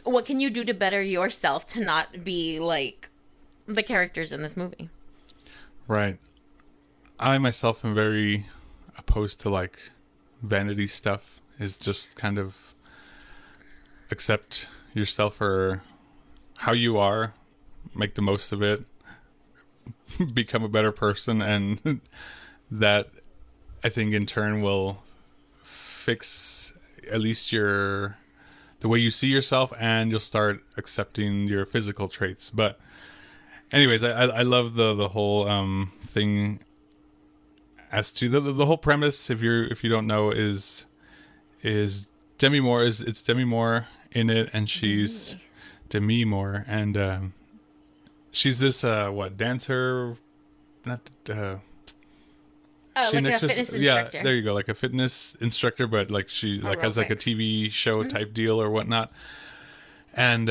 do to better yourself to not be like the characters in this movie. Right. I myself am very opposed to like vanity stuff. Is just kind of accept yourself for how you are, make the most of it, become a better person, and that I think in turn will fix at least the way you see yourself, and you'll start accepting your physical traits. But anyways, I love the whole thing as to the whole premise. If you don't know, is Demi Moore it's Demi Moore in it, and she's Demi Moore, and she's this dancer, not like a fitness instructor. Yeah, there you go, like a fitness instructor, but like she like has like a TV show type deal or whatnot, and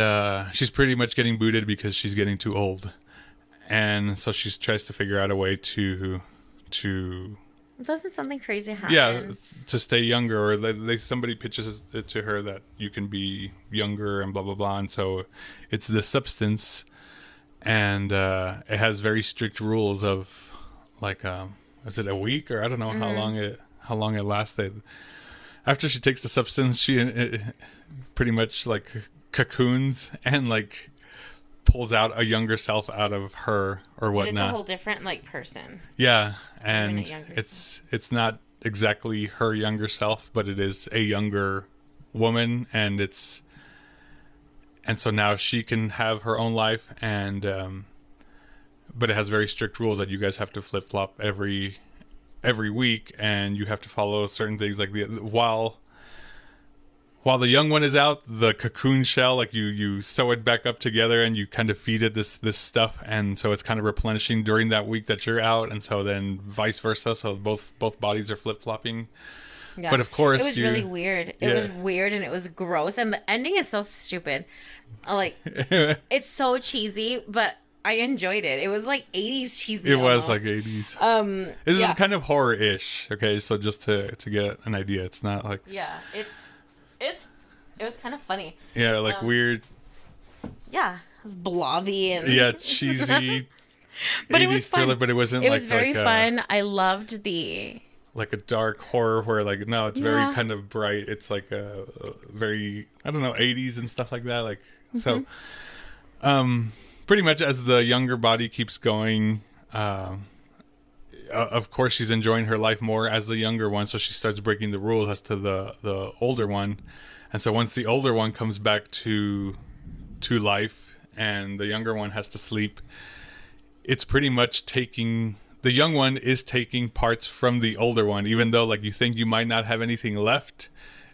she's pretty much getting booted because she's getting too old, and so she tries to figure out a way to doesn't something crazy happen? Yeah, to stay younger, or somebody pitches it to her that you can be younger and blah blah blah, and so it's the Substance, and it has very strict rules of like is it a week, or I don't know how long it lasted. After she takes the Substance, she pretty much like cocoons and like pulls out a younger self out of her or whatnot. But it's a whole different like person. Yeah, and it's not exactly her younger self, but it is a younger woman, and so now she can have her own life, and but it has very strict rules that you guys have to flip flop every week, and you have to follow certain things like while the young one is out, the cocoon shell, like you sew it back up together and you kind of feed it this stuff, and so it's kind of replenishing during that week that you're out, and so then vice versa, so both bodies are flip-flopping. Yeah. But of course, it was really weird. It was weird, and it was gross, and the ending is so stupid. Like, it's so cheesy, but I enjoyed it. It was like 80s cheesy. It almost. was like 80s. This is kind of horror-ish. Okay, so just to get an idea, it's not like it was kind of funny. Yeah, like weird. Yeah, it was blobby and cheesy. But it was fun. Thriller, but it wasn't. It was very fun. I loved like a dark horror where like no, it's very kind of bright. It's like a very 80s and stuff like that. Like so, pretty much as the younger body keeps going. Of course, she's enjoying her life more as the younger one, so she starts breaking the rules as to the older one. And so once the older one comes back to life and the younger one has to sleep, it's pretty much the young one is taking parts from the older one, even though like you think you might not have anything left.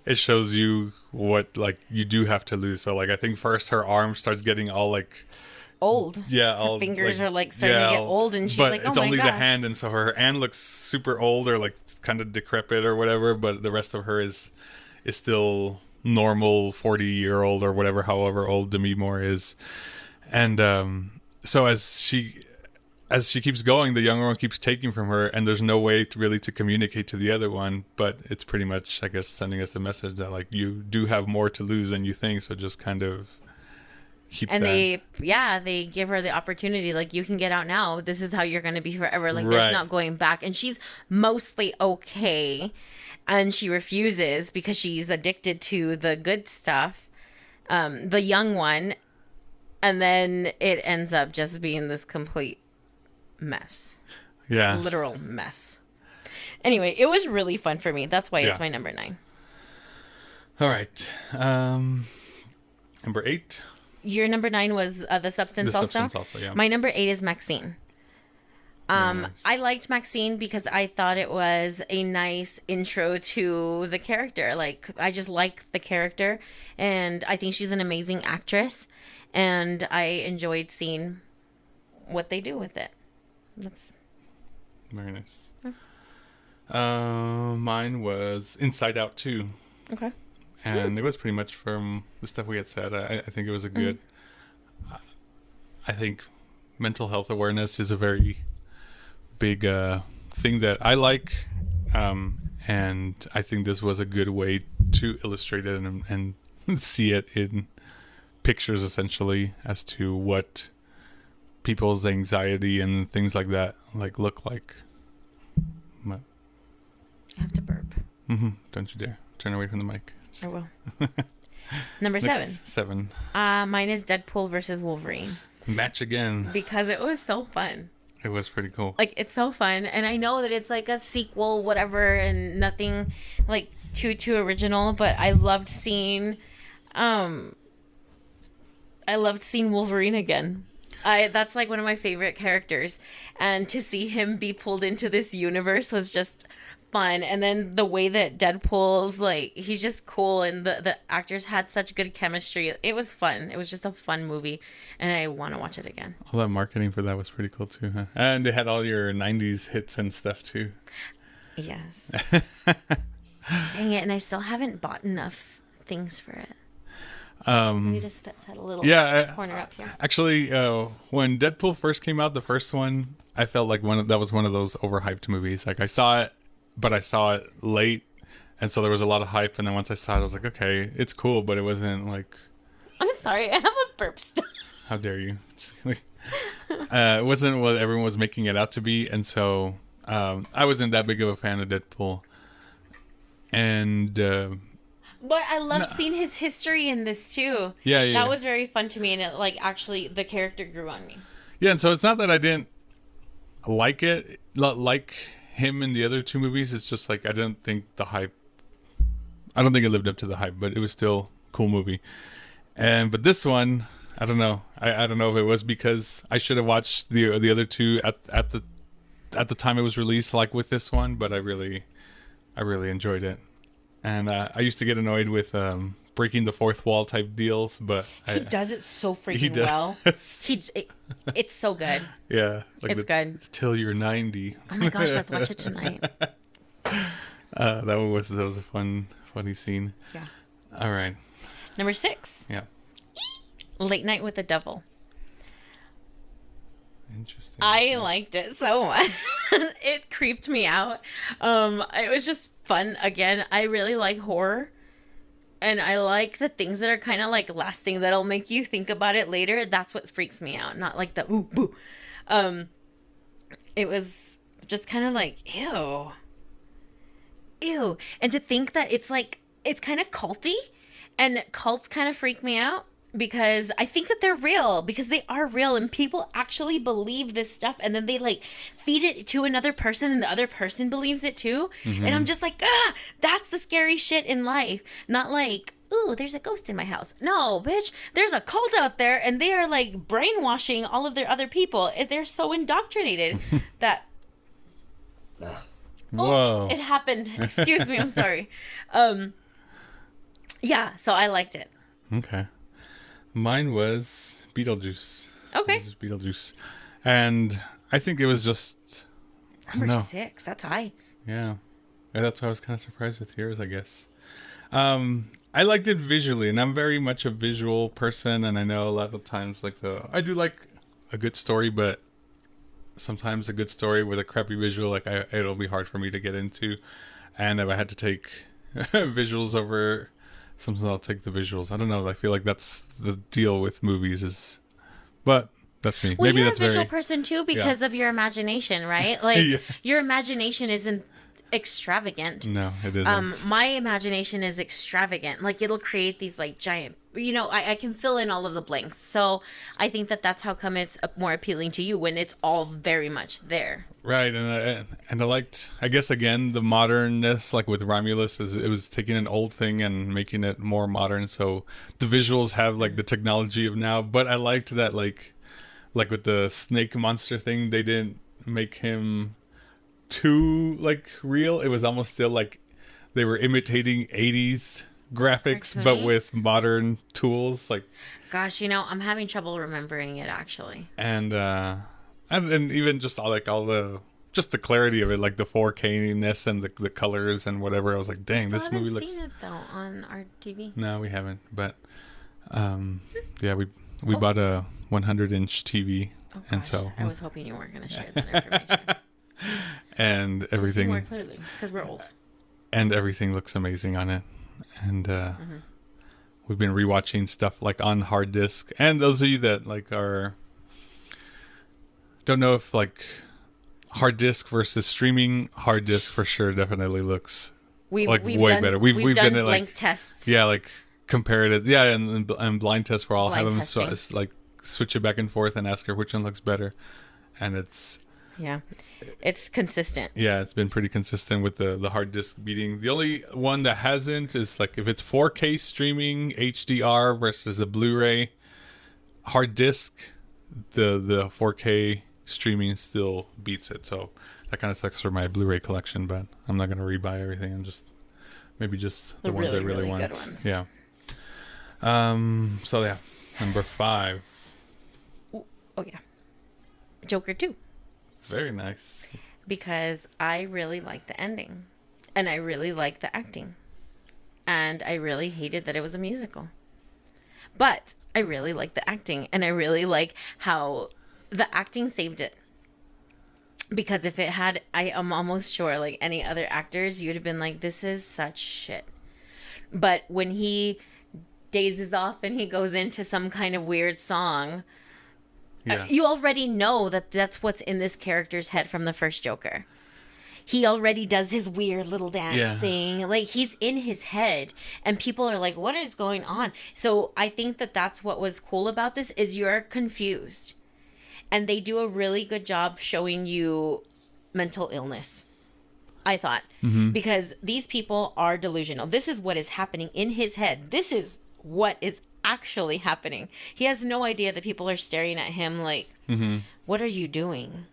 It shows you what like you do have to lose. So like I think first her arm starts getting all like old. Yeah, her fingers are like starting to get old, and she's like, "Oh my god!" But it's only the hand, and so her hand looks super old or like kind of decrepit or whatever. But the rest of her is still normal 40-year-old or whatever, however old Demi Moore is. And so as she keeps going, the younger one keeps taking from her, and there's no way to communicate to the other one. But it's pretty much, I guess, sending us a message that like you do have more to lose than you think. So just kind of. They give her the opportunity, like, you can get out now, this is how you're going to be forever, like there's not going back. And she's mostly okay, and she refuses because she's addicted to the good stuff, the young one, and then it ends up just being this complete mess, literal mess. Anyway, it was really fun for me. That's why it's my number 9. All right, number 8. Your number 9 was The Substance also? Yeah. My number 8 is Maxxxine. Nice. I liked Maxxxine because I thought it was a nice intro to the character. Like, I just like the character, and I think she's an amazing actress, and I enjoyed seeing what they do with it. That's very nice. Mine was Inside Out 2. Okay. And it was pretty much from the stuff we had said. I think it was a good... I think mental health awareness is a very big thing that I like. And I think this was a good way to illustrate it and see it in pictures, essentially, as to what people's anxiety and things like that look like. I have to burp. Don't you dare. Turn away from the mic. I will. Number 7. 7. Mine is Deadpool versus Wolverine. Match again. Because it was so fun. It was pretty cool. Like, it's so fun. And I know that it's like a sequel, whatever, and nothing like too original, but I loved seeing Wolverine again. That's like one of my favorite characters. And to see him be pulled into this universe was just fun. And then the way that Deadpool's like, he's just cool, and the actors had such good chemistry. It was fun. It was just a fun movie, and I want to watch it again. All that marketing for that was pretty cool too, huh? And they had all your 90s hits and stuff too. Yes. Dang it, and I still haven't bought enough things for it. Maybe just Spets had a little corner up here. Actually, when Deadpool first came out, the first one, I felt like that was one of those overhyped movies. Like, I saw it, but I saw it late, and so there was a lot of hype. And then once I saw it, I was like, okay, it's cool, but it wasn't like... I'm sorry, I have a burp stuff. How dare you? It wasn't what everyone was making it out to be, and so I wasn't that big of a fan of Deadpool. And... but I loved seeing his history in this too. Yeah. That was very fun to me, and it, like, actually, the character grew on me. Yeah, and so it's not that I didn't like it, like him in the other 2 movies. It's just like I don't think it lived up to the hype, but it was still a cool movie. But this one, I don't know. I don't know if it was because I should have watched the other 2 at the time it was released, like with this one. But I really enjoyed it, and I used to get annoyed with breaking the fourth wall type deals, but he does it so freaking well. It's so good. Yeah, like it's good. Till you're 90. Oh my gosh, let's watch it tonight. That was a funny scene. Yeah. All right. Number 6. Yeah. Late Night with the Devil. Interesting. I liked it so much. It creeped me out. It was just fun. Again, I really like horror. And I like the things that are kind of like lasting, that'll make you think about it later. That's what freaks me out. Not like the ooh, boo. It was just kind of like, ew. And to think that it's like, it's kind of culty, and cults kind of freak me out because I think that they're real, because they are real, and people actually believe this stuff, and then they like feed it to another person, and the other person believes it too. And I'm just like, that's the scary shit in life. Not like, ooh, there's a ghost in my house. No, bitch, there's a cult out there, and they are like brainwashing all of their other people. They're so indoctrinated that... Whoa. Oh, it happened. Excuse me, I'm sorry. Yeah, so I liked it. Okay. Mine was Beetlejuice. Okay. It was Beetlejuice. And I think it was just... Number 6. That's high. Yeah. And that's why I was kind of surprised with yours, I guess. I liked it visually, and I'm very much a visual person, and I know a lot of times I do like a good story, but sometimes a good story with a crappy visual, it'll be hard for me to get into. And if I had to take visuals over something, I'll take the visuals. I don't know. I feel like that's the deal with movies but that's me. Well, maybe you're that's a visual person too because of your imagination, right? Like your imagination isn't extravagant. No, it isn't. My imagination is extravagant. Like it'll create these like giant, I can fill in all of the blanks. So I think that's how come it's more appealing to you when it's all very much there. Right. And I liked, I guess, again, the modernness, like with Romulus, it was taking an old thing and making it more modern. So the visuals have like the technology of now, but I liked that like with the snake monster thing, they didn't make him too like real. It was almost still like they were imitating 80s graphics Cartoony? but with modern tools. Like, gosh, I'm having trouble remembering it actually. And even just all the clarity of it, like the 4K-ness and the colors and whatever. I was like, dang, this movie looks... seen it though on our TV. No, we haven't, but we bought a 100-inch TV. Oh, gosh. And so I was hoping you weren't going to share that information. And everything more clearly because we're old, and everything looks amazing on it. And we've been rewatching stuff like on hard disk. And those of you that like don't know if like hard disk versus streaming, hard disk for sure definitely looks way better. We've done been blank tests. Yeah, like compared it. Yeah, and blind tests where I'll have them like switch it back and forth and ask her which one looks better, and it's consistent. Yeah, it's been pretty consistent with the hard disk beating. The only one that hasn't is like if it's 4K streaming HDR versus a Blu-ray hard disk, the 4K streaming still beats it. So that kind of sucks for my Blu-ray collection, but I'm not going to rebuy everything. I'm just the ones I really want. Good ones. Yeah. So yeah, number 5. Oh yeah, Joker 2. Very nice. Because I really like the ending, and I really like the acting, and I really hated that it was a musical. But I really like the acting, and I really like how the acting saved it. Because if it had, I am almost sure, like any other actors, you'd have been like, this is such shit. But when he dazes off and he goes into some kind of weird song, you already know that that's what's in this character's head from the first Joker. He already does his weird little dance thing. Like, he's in his head, and people are like, what is going on? So I think that's what was cool about this, is you're confused. And they do a really good job showing you mental illness, I thought. Mm-hmm. Because these people are delusional. This is what is happening in his head. This is what is actually happening. He has no idea that people are staring at him like, what are you doing?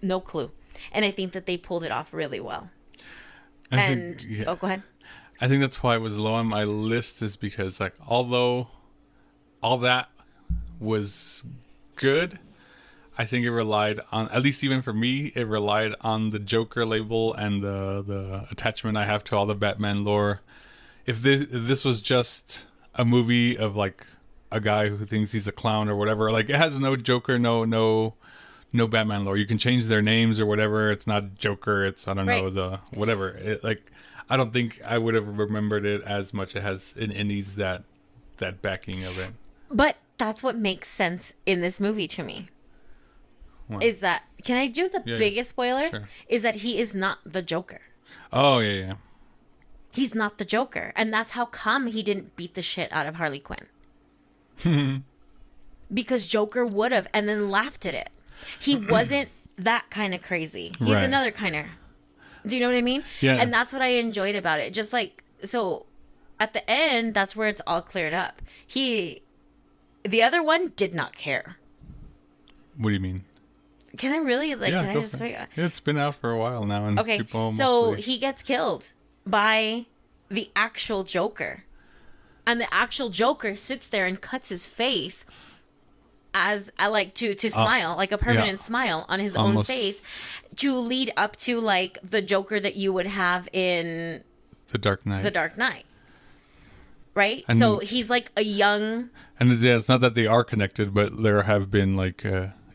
No clue. And I think that they pulled it off really well. Go ahead. I think that's why it was low on my list, is because like although all that was good, I think it relied on, at least even for me, it relied on the Joker label and the attachment I have to all the Batman lore. If this was just a movie of like a guy who thinks he's a clown or whatever, like it has no Joker, no Batman lore. You can change their names or whatever. It's not Joker. It's, I don't know, the whatever. I don't think I would have remembered it as much. It needs that backing of it. But that's what makes sense in this movie to me. What? Is that, can I do the biggest spoiler? Sure. Is that he is not the Joker. Oh, yeah. He's not the Joker. And that's how come he didn't beat the shit out of Harley Quinn. Because Joker would have, and then laughed at it. He wasn't that kind of crazy. He's another kind of, do you know what I mean? Yeah. And that's what I enjoyed about it. Just like, so at the end, that's where it's all cleared up. The other one did not care. What do you mean? Can I really, can I just... It's been out for a while now. And okay, so he gets killed by the actual Joker. And the actual Joker sits there and cuts his face as I like to smile, like a permanent smile on his own face, to lead up to like the Joker that you would have in The Dark Knight. The Dark Knight. Right? And so he's like a young... And it's not that they are connected, but there have been like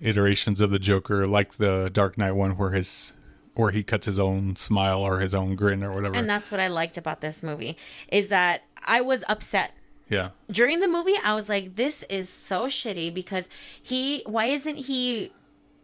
iterations of the Joker, like the Dark Knight one where he cuts his own smile or his own grin or whatever. And that's what I liked about this movie, is that I was upset. Yeah. During the movie, I was like, this is so shitty because why isn't he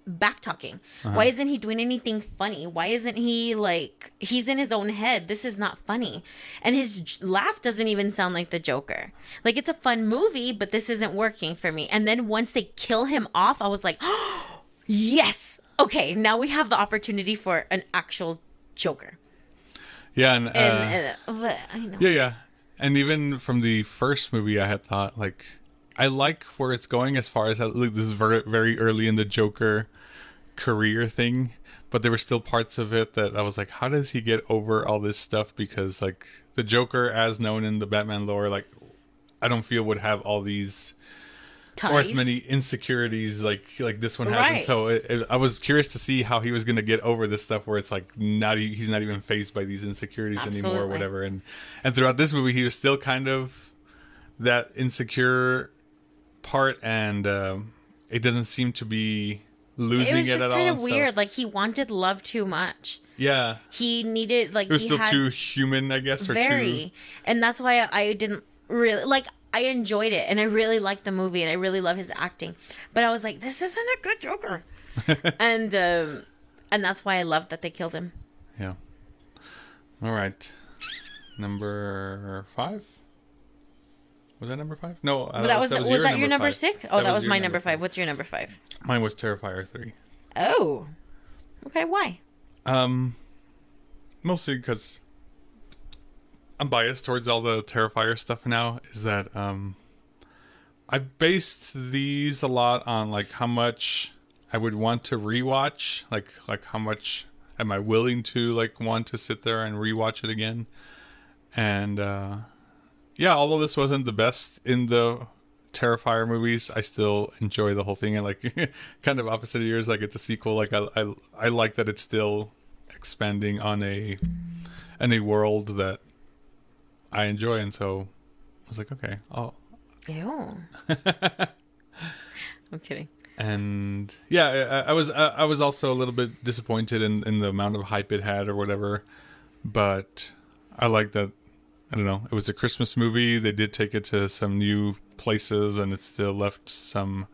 back talking? Why isn't he doing anything funny? Why isn't he like, he's in his own head? This is not funny. And his laugh doesn't even sound like the Joker. Like, it's a fun movie, but this isn't working for me. And then once they kill him off, I was like, oh, yes. Okay, now we have the opportunity for an actual Joker. Yeah. But I know. Yeah. And even from the first movie, I had thought, like, I like where it's going as far as how, like, this is very, very early in the Joker career thing, but there were still parts of it that I was like, how does he get over all this stuff? Because, like, the Joker, as known in the Batman lore, like, I don't feel would have all these Ties. or as many insecurities like this one has. Right. And so I was curious to see how he was going to get over this stuff where it's like he's not even faced by these insecurities anymore or whatever. And throughout this movie, he was still kind of that insecure part, and it doesn't seem to be losing it at all. It was just kind of weird. Like, he wanted love too much. Yeah. He needed, like, it was still too human, I guess. Or very. And that's why I didn't really, like, I enjoyed it, and I really liked the movie, and I really love his acting. But I was like, this isn't a good Joker. and that's why I loved that they killed him. Yeah. All right. Number 5? Was that number 5? No, was that your number 6? Oh, that was my number 5. What's your number 5? Mine was Terrifier 3. Oh. Okay, why? Mostly because I'm biased towards all the Terrifier stuff now, is that I based these a lot on like how much I would want to rewatch, like how much am I willing to like want to sit there and rewatch it again. And yeah, although this wasn't the best in the Terrifier movies, I still enjoy the whole thing. And like kind of opposite of yours, like it's a sequel. Like I like that it's still expanding on a world that I enjoy, and so I was like, okay, Ew. I'm kidding. And yeah, I was also a little bit disappointed in the amount of hype it had or whatever, but I like that. I don't know. It was a Christmas movie. They did take it to some new places, and it still left some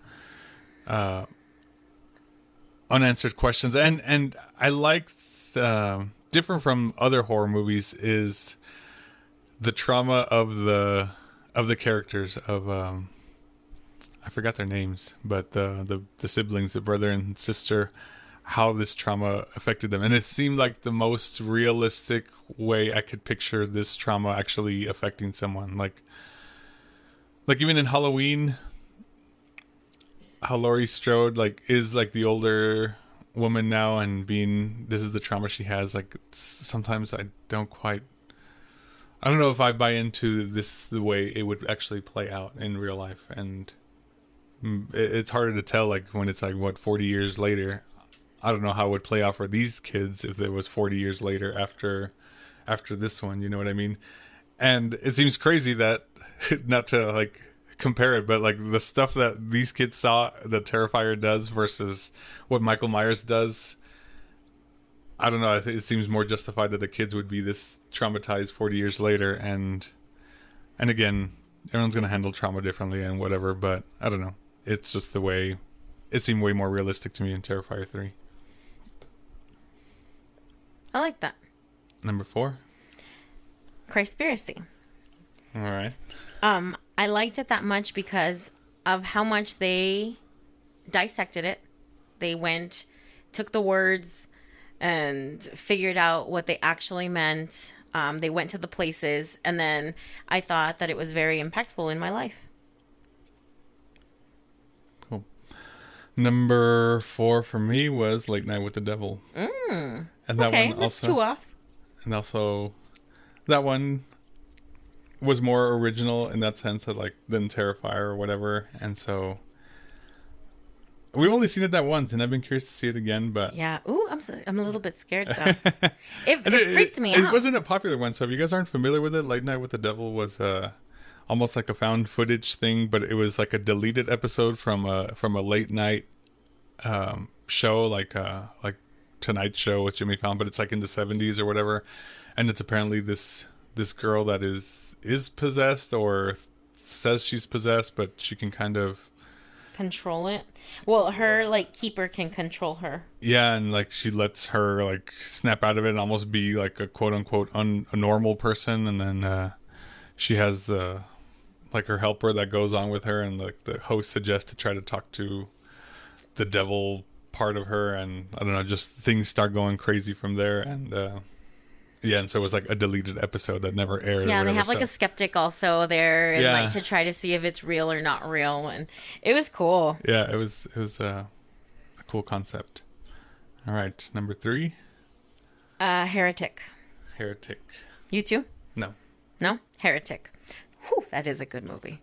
unanswered questions. And I like different from other horror movies is the trauma of the characters of I forgot their names, but the siblings, the brother and sister, how this trauma affected them. And it seemed like the most realistic way I could picture this trauma actually affecting someone. Like even in Halloween, how Laurie Strode like is like the older woman now, and this is the trauma she has. Like sometimes I don't know if I buy into this the way it would actually play out in real life. And it's harder to tell, like when it's like 40 years later. I don't know how it would play out for these kids if it was 40 years later after this one, you know what I mean? And it seems crazy that, not to like compare it, but like the stuff that these kids saw that Terrifier does versus what Michael Myers does, I don't know, I think it seems more justified that the kids would be this traumatized 40 years later. And again, everyone's going to handle trauma differently and whatever, but I don't know. It's just the way it seemed way more realistic to me in Terrifier 3. I like that. Number 4? Christspiracy. All right. I liked it that much because of how much they dissected it. They took the words and figured out what they actually meant. They went to the places, and then I thought that it was very impactful in my life. Cool. Number 4 for me was Late Night with the Devil. And that okay, one that's also, 2 off. And also, that one was more original in that sense of like than Terrifier or whatever. And so we've only seen it that once, and I've been curious to see it again. But yeah, ooh, I'm a little bit scared though. It freaked me out. It wasn't a popular one, so if you guys aren't familiar with it, Late Night with the Devil was almost like a found footage thing, but it was like a deleted episode from a late night show, like Tonight Show with Jimmy Fallon, but it's like in the 70s or whatever, and it's apparently this girl that is possessed or says she's possessed, but she can kind of control it. Well, her like keeper can control her. Yeah, and like she lets her like snap out of it and almost be like a quote unquote a normal person, and then she has the like her helper that goes on with her, and like the host suggests to try to talk to the devil part of her, and I don't know, just things start going crazy from there, and yeah, and so it was like a deleted episode that never aired. Yeah, or whatever, they have like a skeptic also there, and Yeah. like to try to see if it's real or not real, and it was cool. Yeah, it was a cool concept. All right, number 3, Heretic. Heretic. You too? No. No? Heretic. Whew, that is a good movie.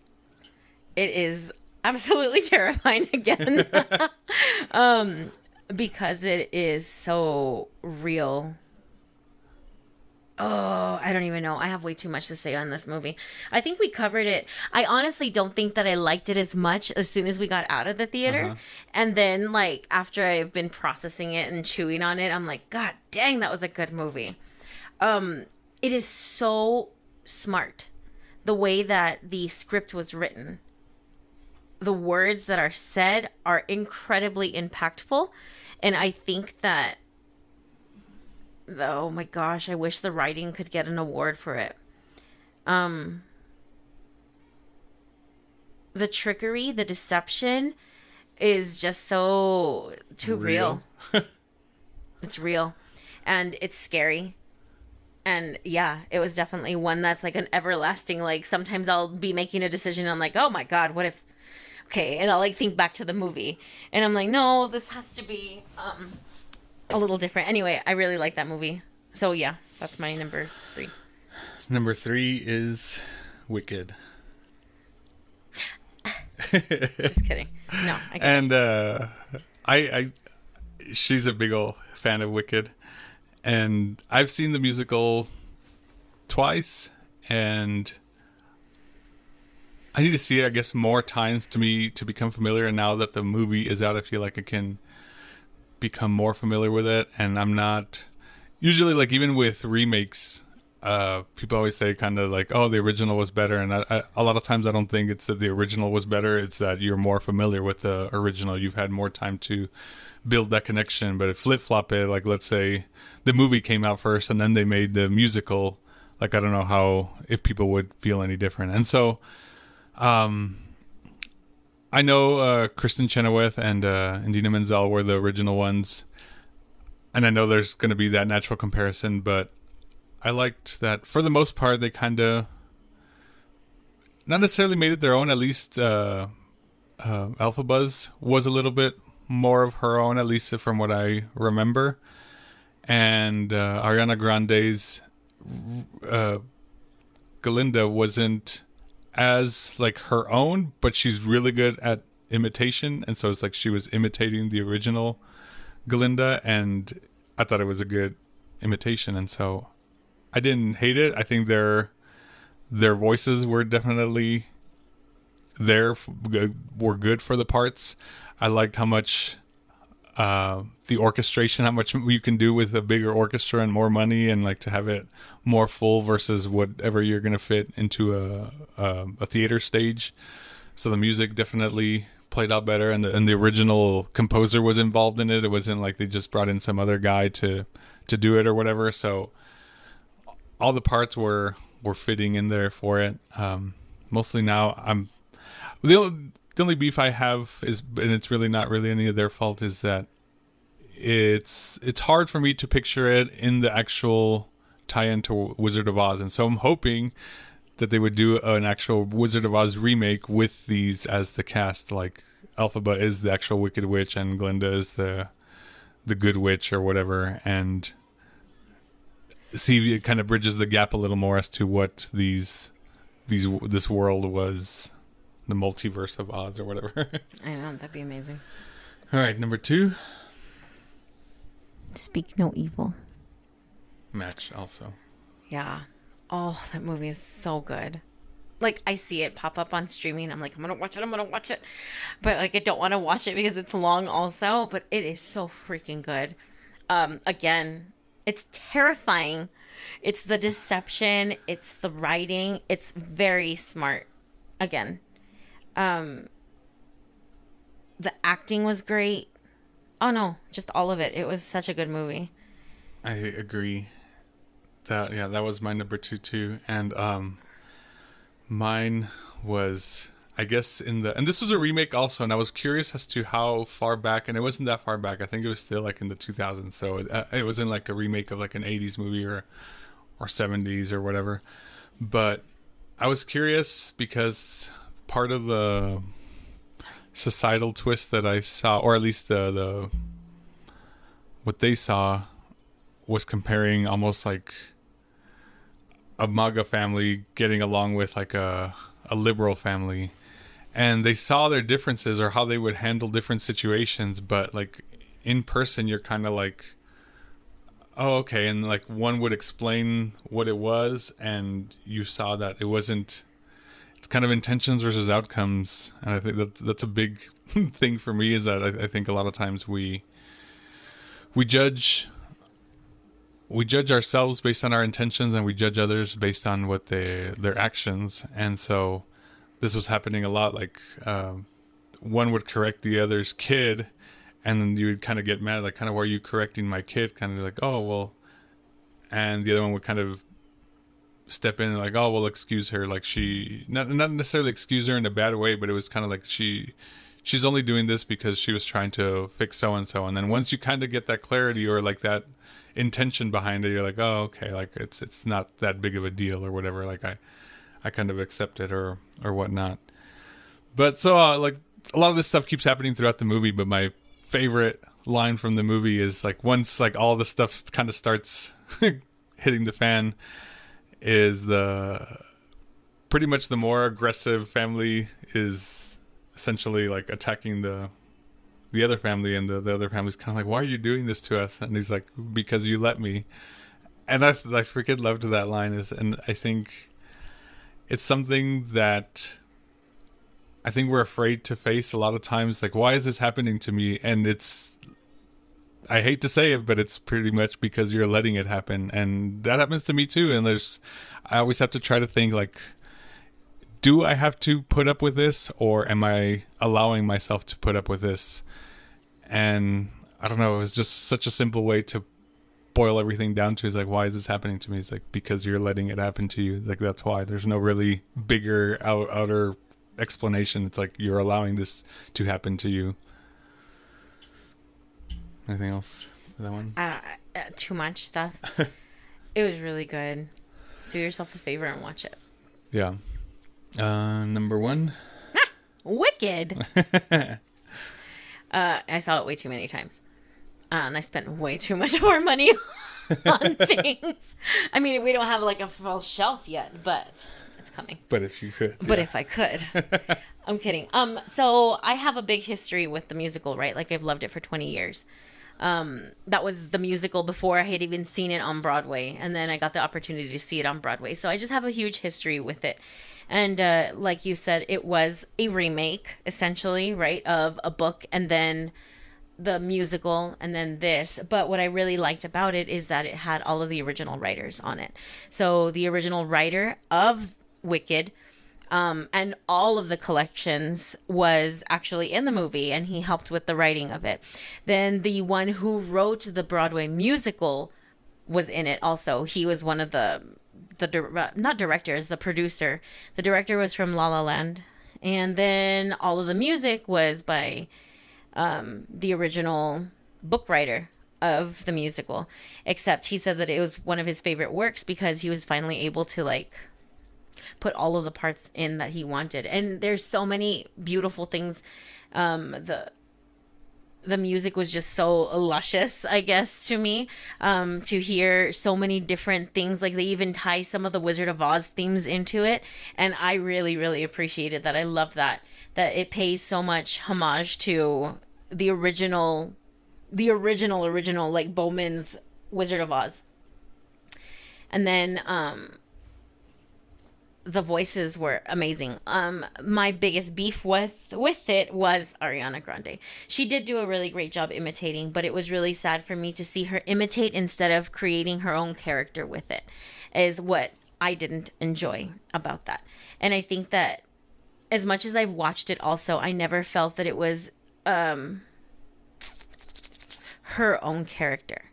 It is absolutely terrifying again. Because it is so real. Oh, I don't even know. I have way too much to say on this movie. I think we covered it. I honestly don't think that I liked it as much as soon as we got out of the theater. Uh-huh. And then, like, after I've been processing it and chewing on it, I'm like, God dang, that was a good movie. It is so smart. The way that the script was written. The words that are said are incredibly impactful. And I think that, oh my gosh, I wish the writing could get an award for it. The trickery, the deception is just so too real. It's real. And it's scary. And yeah, it was definitely one that's like an everlasting, like sometimes I'll be making a decision. I'm like, oh my God, what if, okay. And I'll like think back to the movie and I'm like, no, this has to be, a little different. Anyway, I really like that movie. So yeah, that's my number 3. Number 3 is Wicked. Just kidding. No, I can't. And I she's a big old fan of Wicked, and I've seen the musical twice, and I need to see it, I guess, more times to become familiar. And now that the movie is out, I feel like I can become more familiar with it. And I'm not usually, like, even with remakes, people always say kind of like, oh, the original was better, and I a lot of times I don't think it's that the original was better, it's that you're more familiar with the original, you've had more time to build that connection. But if flip-flop it, like let's say the movie came out first and then they made the musical, like I don't know how, if people would feel any different. And so I know Kristen Chenoweth and Idina Menzel were the original ones, and I know there's going to be that natural comparison, but I liked that for the most part they kind of not necessarily made it their own. At least Elphabuz was a little bit more of her own, at least from what I remember. And Ariana Grande's Galinda wasn't as like her own, but she's really good at imitation, and so it's like she was imitating the original Galinda, and I thought it was a good imitation, and so I didn't hate it. I think their voices were definitely were good for the parts. I liked how much the orchestration, how much you can do with a bigger orchestra and more money, and like to have it more full versus whatever you're going to fit into a theater stage. So the music definitely played out better, and the original composer was involved in it. It wasn't like they just brought in some other guy to do it or whatever. So all the parts were fitting in there for it. Mostly now I'm the only beef I have is, and it's really not really any of their fault, is that it's hard for me to picture it in the actual tie-in to Wizard of Oz. And so I'm hoping that they would do an actual Wizard of Oz remake with these as the cast. Like Elphaba is the actual Wicked Witch and Glinda is the Good Witch or whatever, and see it kind of bridges the gap a little more as to what this world was, the multiverse of Oz or whatever. I know, that'd be amazing. All right, number 2. Speak No Evil. Match also. Yeah. Oh, that movie is so good. Like, I see it pop up on streaming. I'm like, I'm going to watch it. But, like, I don't want to watch it because it's long also. But it is so freaking good. Again, it's terrifying. It's the deception. It's the writing. It's very smart. Again. The acting was great. Oh, no. Just all of it. It was such a good movie. I agree. That was my number 2 too. And mine was, I guess, and this was a remake also, and I was curious as to how far back, and it wasn't that far back. I think it was still like in the 2000s, so it wasn't like a remake of like an 80s movie or 70s or whatever. But I was curious because part of the societal twist that I saw, or at least the what they saw, was comparing almost like a MAGA family getting along with like a liberal family, and they saw their differences or how they would handle different situations, but like in person you're kind of like, oh, okay. And like one would explain what it was, and you saw that it wasn't, it's kind of intentions versus outcomes. And I think that's a big thing for me, is that I think a lot of times we judge ourselves based on our intentions, and we judge others based on what their actions. And so this was happening a lot. Like one would correct the other's kid, and then you would kind of get mad, like, kind of, why are you correcting my kid? Kind of like, oh, well. And the other one would kind of step in and like, oh, well, excuse her. Like, she, not necessarily excuse her in a bad way, but it was kind of like she's only doing this because she was trying to fix so-and-so. And then once you kind of get that clarity or like that intention behind it, you're like, oh, okay, like it's not that big of a deal or whatever. Like I kind of accept it or whatnot. But so like a lot of this stuff keeps happening throughout the movie, but my favorite line from the movie is like, once like all the stuff kind of starts hitting the fan, is pretty much the more aggressive family is essentially like attacking the other family, and the other family's kind of like, why are you doing this to us? And he's like, because you let me. And I freaking loved that line. And I think it's something that I think we're afraid to face a lot of times. Like, why is this happening to me? And I hate to say it, but it's pretty much because you're letting it happen. And that happens to me too. And I always have to try to think like, do I have to put up with this, or am I allowing myself to put up with this? And I don't know, it was just such a simple way to boil everything down to, is like, why is this happening to me? It's like, because you're letting it happen to you. Like, that's why. There's no really bigger outer explanation. It's like, you're allowing this to happen to you. Anything else for that one? Too much stuff. It was really good. Do yourself a favor and watch it. Yeah. Number 1. Wicked. I saw it way too many times. And I spent way too much of our money on things. I mean, we don't have like a full shelf yet, but it's coming. But if you could. But if I could. I'm kidding. So I have a big history with the musical, right? Like, I've loved it for 20 years. That was the musical before I had even seen it on Broadway. And then I got the opportunity to see it on Broadway. So I just have a huge history with it. And like you said, it was a remake, essentially, right, of a book, and then the musical, and then this. But what I really liked about it is that it had all of the original writers on it. So the original writer of Wicked, and all of the collections, was actually in the movie, and he helped with the writing of it. Then the one who wrote the Broadway musical was in it also. He was one of the not directors, the producer. The director was from La La Land. And then all of the music was by the original book writer of the musical. Except he said that it was one of his favorite works because he was finally able to like put all of the parts in that he wanted. And there's so many beautiful things. The music was just so luscious, I guess, to me, to hear so many different things. Like, they even tie some of the Wizard of Oz themes into it. And I really, really appreciated that. I love that it pays so much homage to the original like Bowman's Wizard of Oz. And then the voices were amazing. My biggest beef with it was Ariana Grande. She did do a really great job imitating, but it was really sad for me to see her imitate instead of creating her own character with it, is what I didn't enjoy about that. And I think that as much as I've watched it also, I never felt that it was her own character.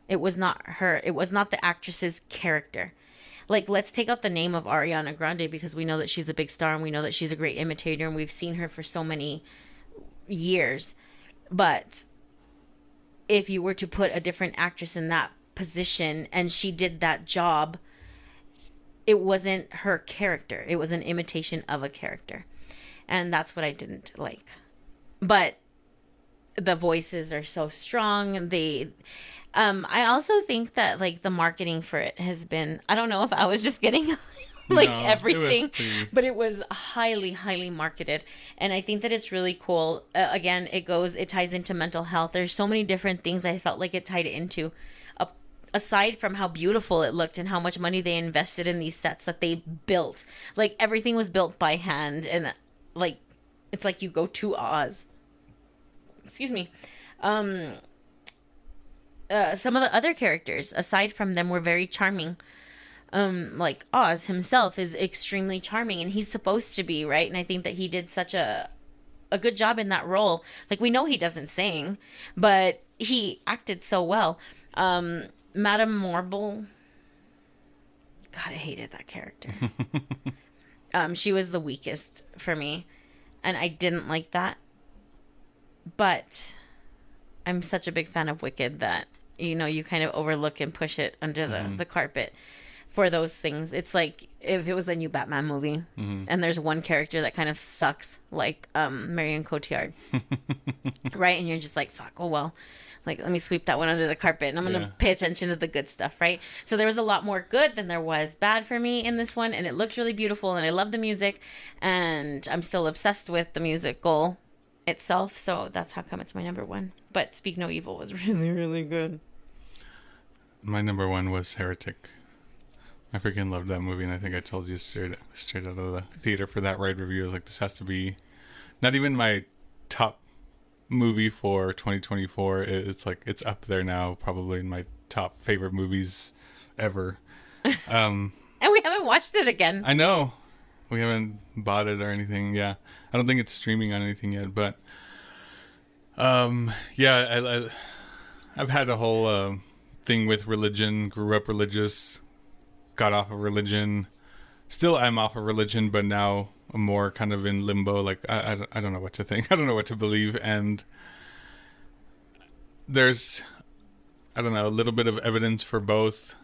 It was not her. It was not the actress's character. Like, let's take out the name of Ariana Grande because we know that she's a big star and we know that she's a great imitator and we've seen her for so many years. But if you were to put a different actress in that position and she did that job, it wasn't her character. It was an imitation of a character. And that's what I didn't like. But the voices are so strong. I also think that like the marketing for it has been, I don't know if I was just getting like everything, but it was highly, highly marketed. And I think that it's really cool. Again, it ties into mental health. There's so many different things I felt like it tied into. Aside from how beautiful it looked and how much money they invested in these sets that they built. Like everything was built by hand, and like it's like you go to Oz. Excuse me. Some of the other characters, aside from them, were very charming. Like Oz himself is extremely charming, and he's supposed to be, right? And I think that he did such a good job in that role. Like, we know he doesn't sing, but he acted so well. Madame Morble, God, I hated that character. She was the weakest for me, and I didn't like that. But I'm such a big fan of Wicked that, you know, you kind of overlook and push it under the carpet for those things. It's like if it was a new Batman movie and there's one character that kind of sucks, like Marion Cotillard, right? And you're just like, fuck, oh well, like let me sweep that one under the carpet and I'm going to pay attention to the good stuff, right? So there was a lot more good than there was bad for me in this one, and it looks really beautiful and I love the music, and I'm still obsessed with the musical itself, so that's how come it's my number one. But Speak No Evil was really, really good. My number one was Heretic. I freaking loved that movie, and I think I told you straight out of the theater for that ride review. I was like, this has to be not even my top movie for 2024. It's like it's up there now, probably in my top favorite movies ever. And we haven't watched it again. I know. We haven't bought it or anything. Yeah. I don't think it's streaming on anything yet, but yeah, I've had a whole thing with religion. Grew up religious, got off of religion. Still am off of religion, but now I'm more kind of in limbo. Like I don't know what to think. I don't know what to believe, and there's, I don't know, a little bit of evidence for both,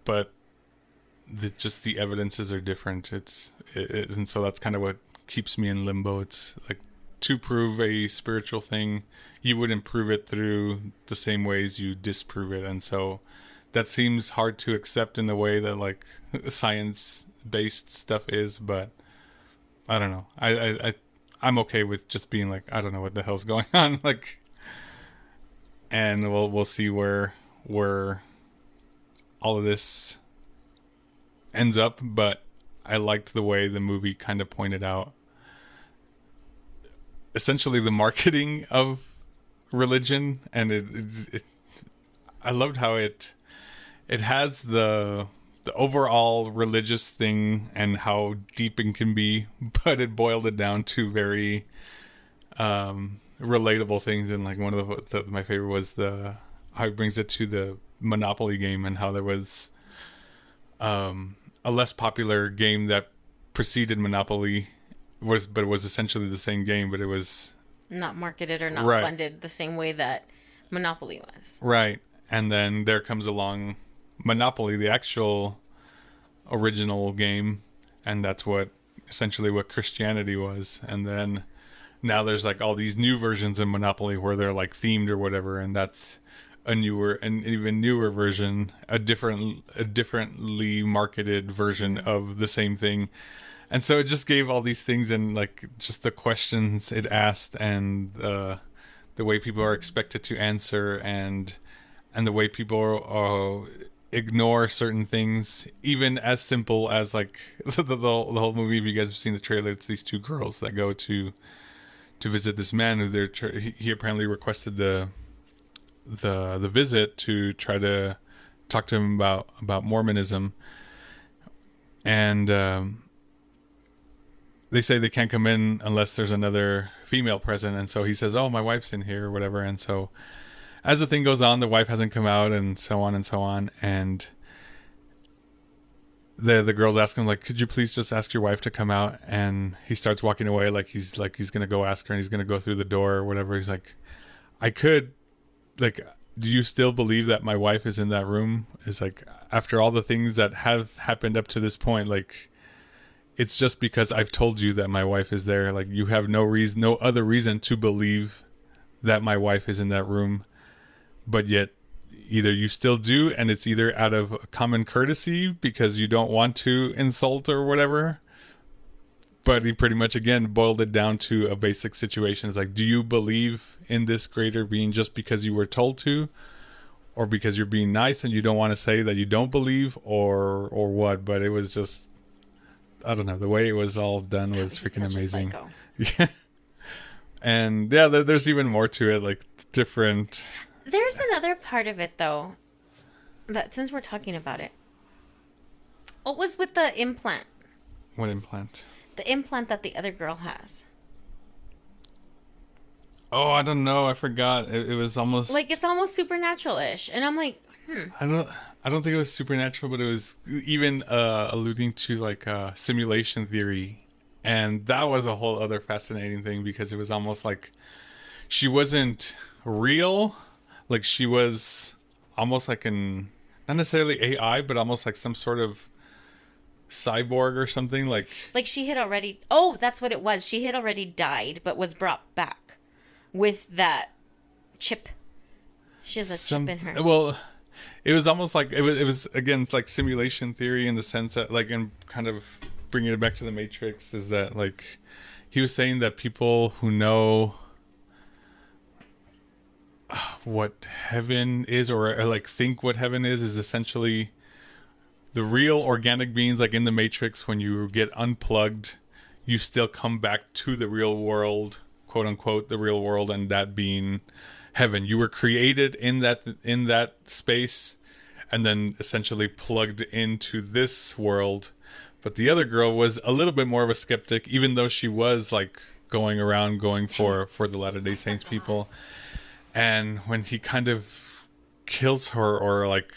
but just the evidences are different. And so that's kind of what keeps me in limbo. It's like, to prove a spiritual thing, you wouldn't prove it through the same ways you disprove it, and so that seems hard to accept in the way that like science-based stuff is. But I don't know. I'm okay with just being like, I don't know what the hell's going on. Like, and we'll see where all of this ends up. But I liked the way the movie kind of pointed out essentially the marketing of religion, and I loved how it has the overall religious thing and how deep it can be, but it boiled it down to very relatable things. And like one of my favorite was how it brings it to the Monopoly game, and how there was a less popular game that preceded Monopoly, but it was essentially the same game, but it was not marketed or not funded the same way that Monopoly was. Right. And then there comes along Monopoly, the actual original game, and that's essentially what Christianity was. And then now there's like all these new versions of Monopoly where they're like themed or whatever, and that's an even newer version, a differently marketed version of the same thing. And so it just gave all these things, and like just the questions it asked, and the the way people are expected to answer, and the way people ignore certain things, even as simple as like the whole movie. If you guys have seen the trailer, it's these two girls that go to visit this man who he apparently requested the visit to try to talk to him about Mormonism, and they say they can't come in unless there's another female present, and so he says, "Oh, my wife's in here," or whatever. And so as the thing goes on, the wife hasn't come out, and so on and so on, and the girls ask him, like, "Could you please just ask your wife to come out?" And he starts walking away like he's gonna go ask her, and he's gonna go through the door or whatever. He's like, "I could, like, do you still believe that my wife is in that room?" It's like, after all the things that have happened up to this point, like, it's just because I've told you that my wife is there. Like, you have no other reason to believe that my wife is in that room, but yet either you still do, and it's either out of common courtesy because you don't want to insult or whatever. But he pretty much, again, boiled it down to a basic situation. It's like, do you believe in this greater being just because you were told to, or because you're being nice and you don't want to say that you don't believe, or what? But it was just, I don't know, the way it was all done was freaking amazing. Yeah. And yeah, there's even more to it, like different. There's another part of it, though, that since we're talking about it, what was with the implant? What implant? The implant that the other girl has. Oh, I don't know. I forgot. It was almost like, it's almost supernatural-ish, and I'm like, I don't think it was supernatural, but it was even alluding to like simulation theory, and that was a whole other fascinating thing, because it was almost like she wasn't real. Like, she was almost like not necessarily AI, but almost like some sort of cyborg or something. Like she had already, oh, that's what it was. She had already died, but was brought back with that chip. She has a chip in her. Well, it was almost like, it was again, like simulation theory, in the sense that, like, and kind of bringing it back to the Matrix, is that, like, he was saying that people who know what heaven is, or like think what heaven is essentially the real organic beings. Like in the Matrix, when you get unplugged, you still come back to the real world, quote unquote, the real world, and that being heaven. You were created in that space, and then essentially plugged into this world. But the other girl was a little bit more of a skeptic, even though she was like going for the Latter-day Saints people. And when he kind of kills her, or like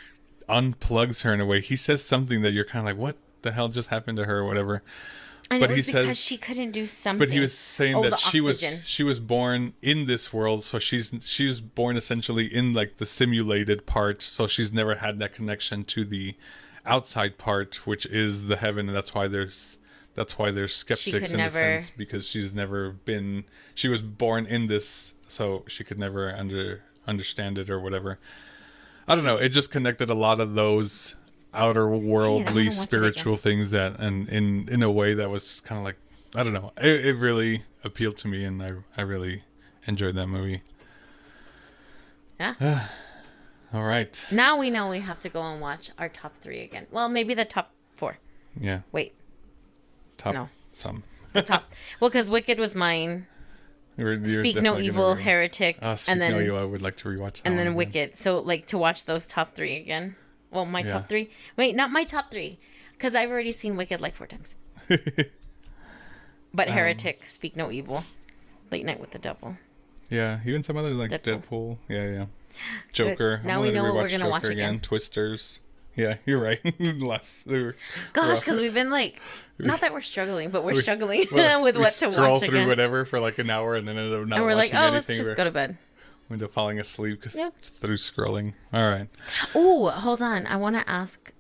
unplugs her in a way, he says something that you're kind of like, what the hell just happened to her, or whatever. And but it was because she couldn't do something. But he was saying that she was born in this world, so she was born essentially in like the simulated part, so she's never had that connection to the outside part, which is the heaven, and that's why there's skeptics in a sense, because she was born in this, so she could never understand it or whatever. I don't know. It just connected a lot of those outer worldly spiritual things that, and in a way that was just kind of like, I don't know. It really appealed to me, and I really enjoyed that movie. Yeah. All right. Now we know we have to go and watch our top 3 again. Well, maybe the top 4. Yeah. Wait. The top. Well, because Wicked was mine. You're Speak No Evil, Heretic, and then No Evil. I would like to rewatch that. And then Wicked. So, like, to watch those top 3 again. Well, my top 3. Wait, not my top 3, because I've already seen Wicked like 4 times. But Heretic, Speak No Evil, Late Night with the Devil. Yeah, even some others like Deadpool. Yeah. Joker. Now we know what we're gonna watch again. Twisters. Yeah, you're right. Gosh, because we've been like, not that we're struggling, but we're struggling with what to watch again. Scroll through whatever for like an hour, and then end up not watching anything. And we're like, oh, let's just go to bed. We end up falling asleep because it's through scrolling. All right. Oh, hold on. I want to ask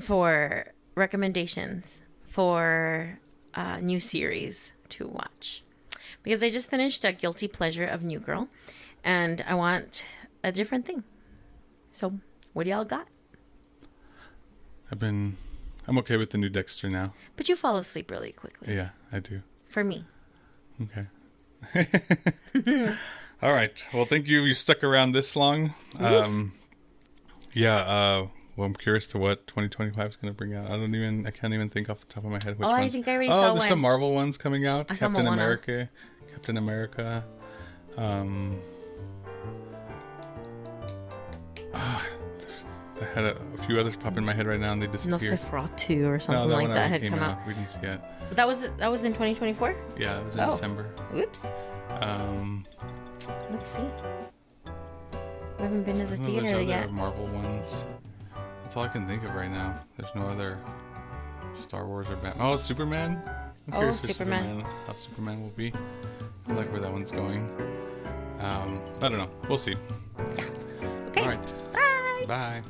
for recommendations for a new series to watch, because I just finished a guilty pleasure of New Girl, and I want a different thing. So, what do y'all got? I'm okay with the new Dexter now. But you fall asleep really quickly. Yeah, I do. For me. Okay. All right. Well, thank you. You stuck around this long. Well, I'm curious to what 2025 is going to bring out. I can't even think off the top of my head which ones. I think I already saw one. There's some Marvel ones coming out. I saw Captain Moana. America. I had a few others pop in my head right now and they disappeared. Nosferatu or something like that had come out. We didn't see it. But that was in 2024? Yeah, it was in December. Oops. Let's see. We haven't been to the theater there's yet. other Marvel ones. That's all I can think of right now. There's no other Star Wars or Batman. Oh, Superman. I'm curious for Superman. how Superman will be. I like where that one's going. I don't know. We'll see. Yeah. Okay. All right. Bye. Bye.